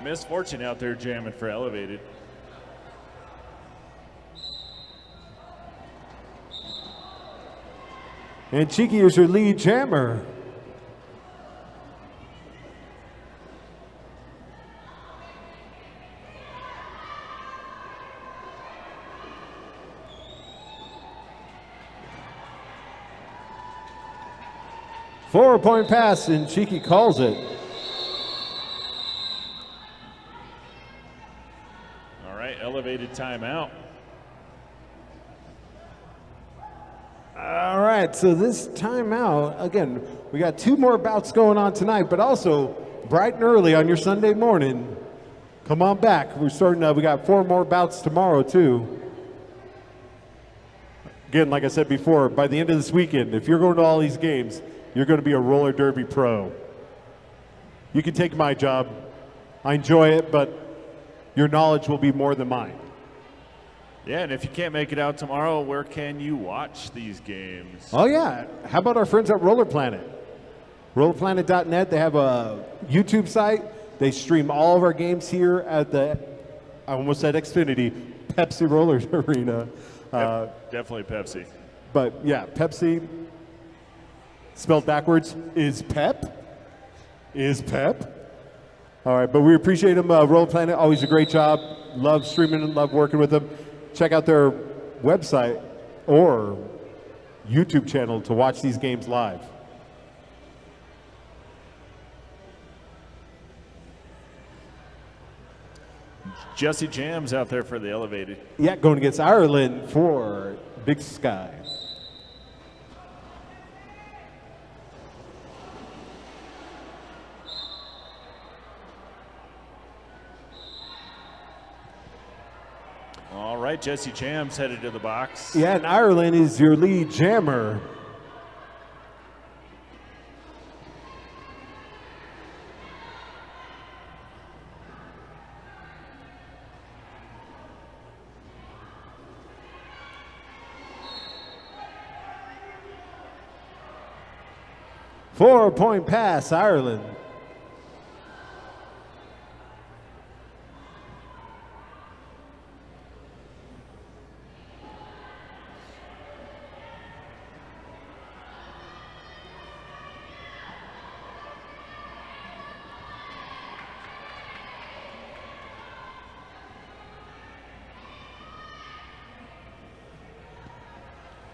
Misfortune out there jamming for Elevated. And Cheeky is your lead jammer. Four-point pass, and Cheeky calls it. All right, Elevated timeout. All right, so this timeout, again, we got 2 more bouts going on tonight, but also bright and early on your Sunday morning. Come on back. We're starting, we got 4 more bouts tomorrow, too. Again, like I said before, by the end of this weekend, if you're going to all these games, you're going to be a roller derby pro. You can take my job. I enjoy it, but your knowledge will be more than mine. Yeah, and if you can't make it out tomorrow, where can you watch these games? Oh, yeah. How about our friends at Roller.planet? Roller.planet.net. They have a YouTube site. They stream all of our games here at the, I almost said Xfinity, Pepsi Roller Arena. Definitely Pepsi. But, yeah, Pepsi, spelled backwards, is Pep. is Pep. All right, but we appreciate him. Roller Planet, always a great job. Love streaming and love working with them. Check out their website or YouTube channel to watch these games live. Jesse Jams out there for the elevated. Yeah, going against Ireland for Big Sky. All right, Jesse Jams headed to the box. Yeah, and Ireland is your lead jammer. Four-point pass, Ireland.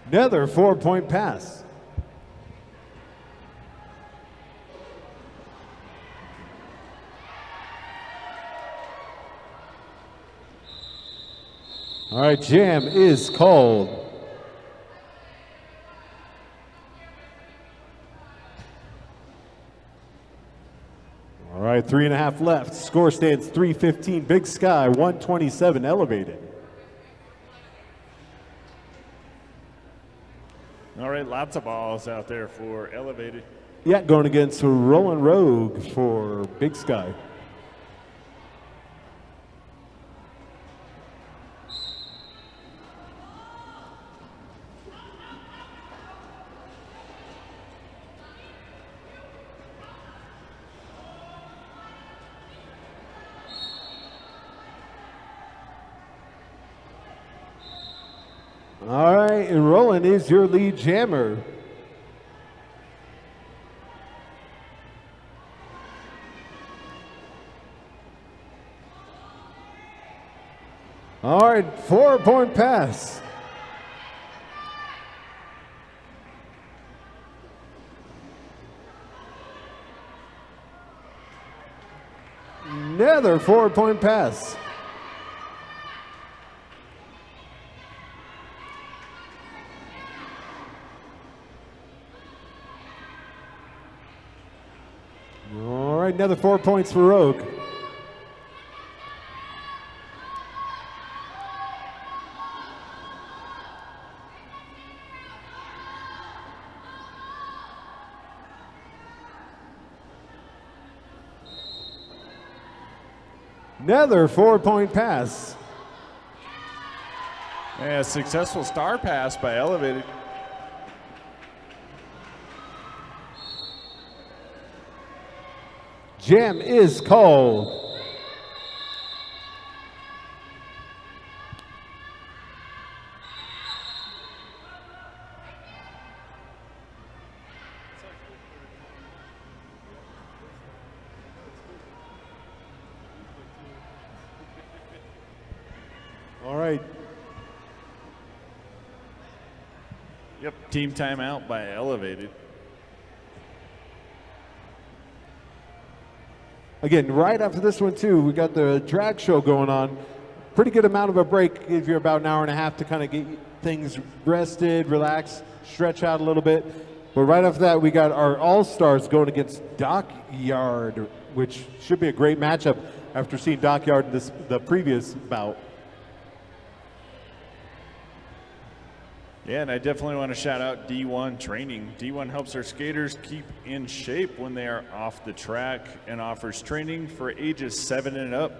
Another four-point pass. All right, jam is called. All right, 3.5 left. Score stands 315. Big Sky, 127 elevated. All right, lots of balls out there for elevated. Yeah, going against Rolling Rogue for Big Sky. All right, and Roland is your lead jammer. All right, four-point pass. Another four-point pass. All right, another 4 points for Rogue. Another 4-point pass. Yeah, successful star pass by elevated. Jam is called. All right. Yep, team timeout by elevated. Again, right after this one too, we got the drag show going on. Pretty good amount of a break. Gives you about an hour and a half to kind of get things rested, relax, stretch out a little bit. But right after that, we got our All-Stars going against Dockyard, which should be a great matchup after seeing Dockyard in the previous bout. Yeah, and I definitely want to shout out D1 Training. D1 helps our skaters keep in shape when they are off the track and offers training for ages 7 and up,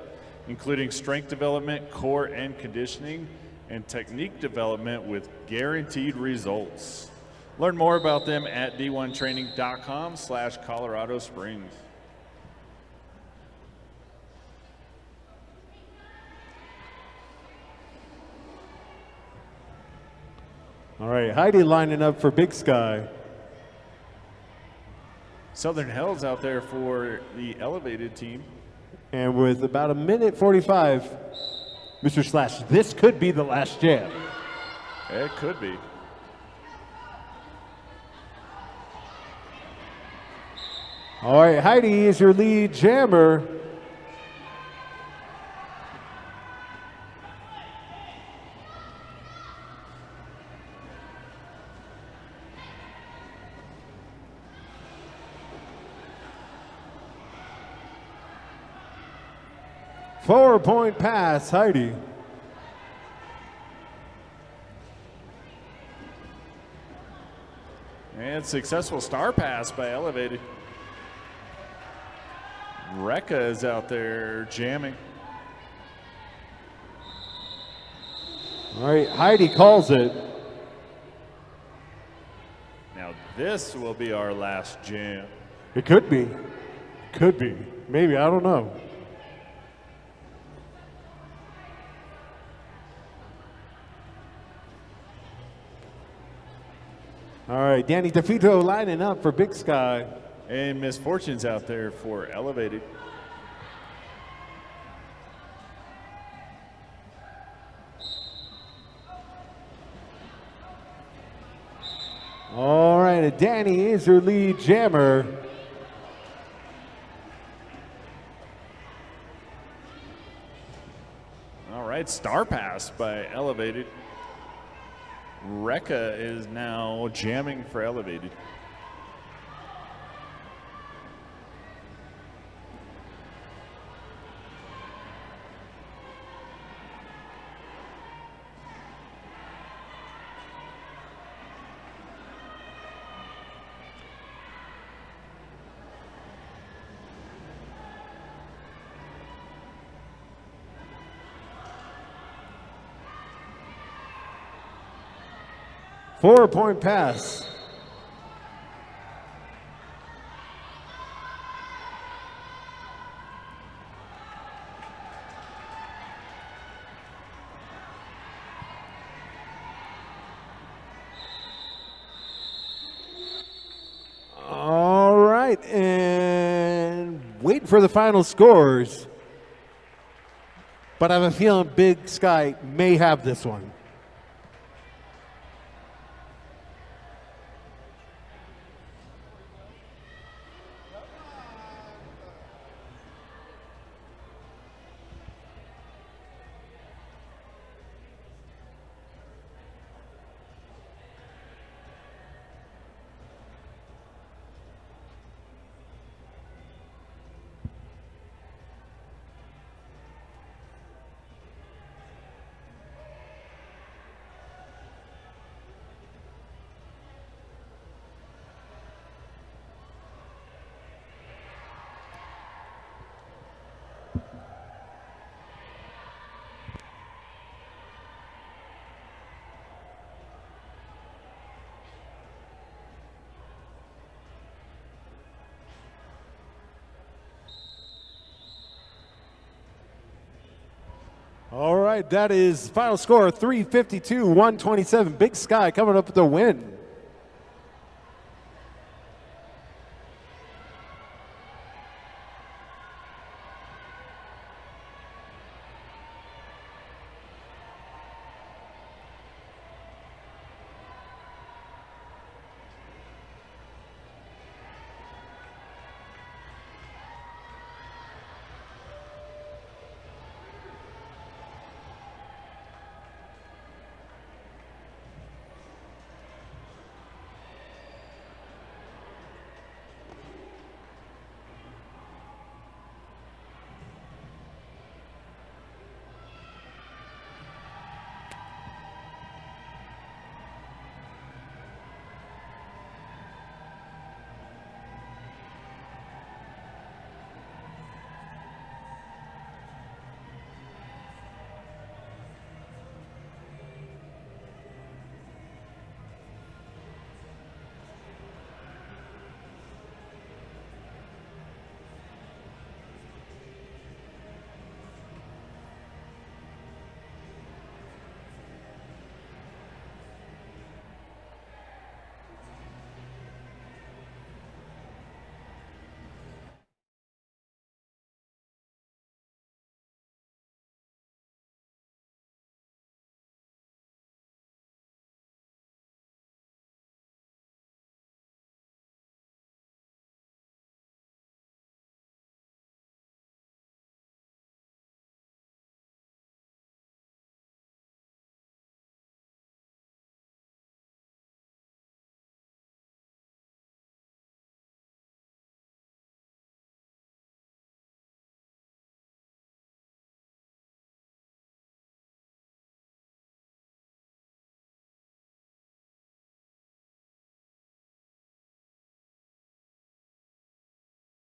including strength development, core and conditioning, and technique development with guaranteed results. Learn more about them at d1training.com/Colorado Springs. All right, Heidi lining up for Big Sky. Southern Hills out there for the elevated team. And with about 1:45, Mr. Slash, this could be the last jam. It could be. All right, Heidi is your lead jammer. Four-point pass, Heidi. And successful star pass by Elevated. Rekka is out there jamming. All right, Heidi calls it. Now this will be our last jam. It could be. Could be. Maybe, I don't know. All right, Danny DeFito lining up for Big Sky. And Misfortune's out there for Elevated. All right, Danny is your lead jammer. All right, star pass by Elevated. Rekka is now jamming for Elevated. Four-point pass. All right, and waiting for the final scores. But I have a feeling Big Sky may have this one. All right, that is final score 352-127. Big Sky coming up with the win.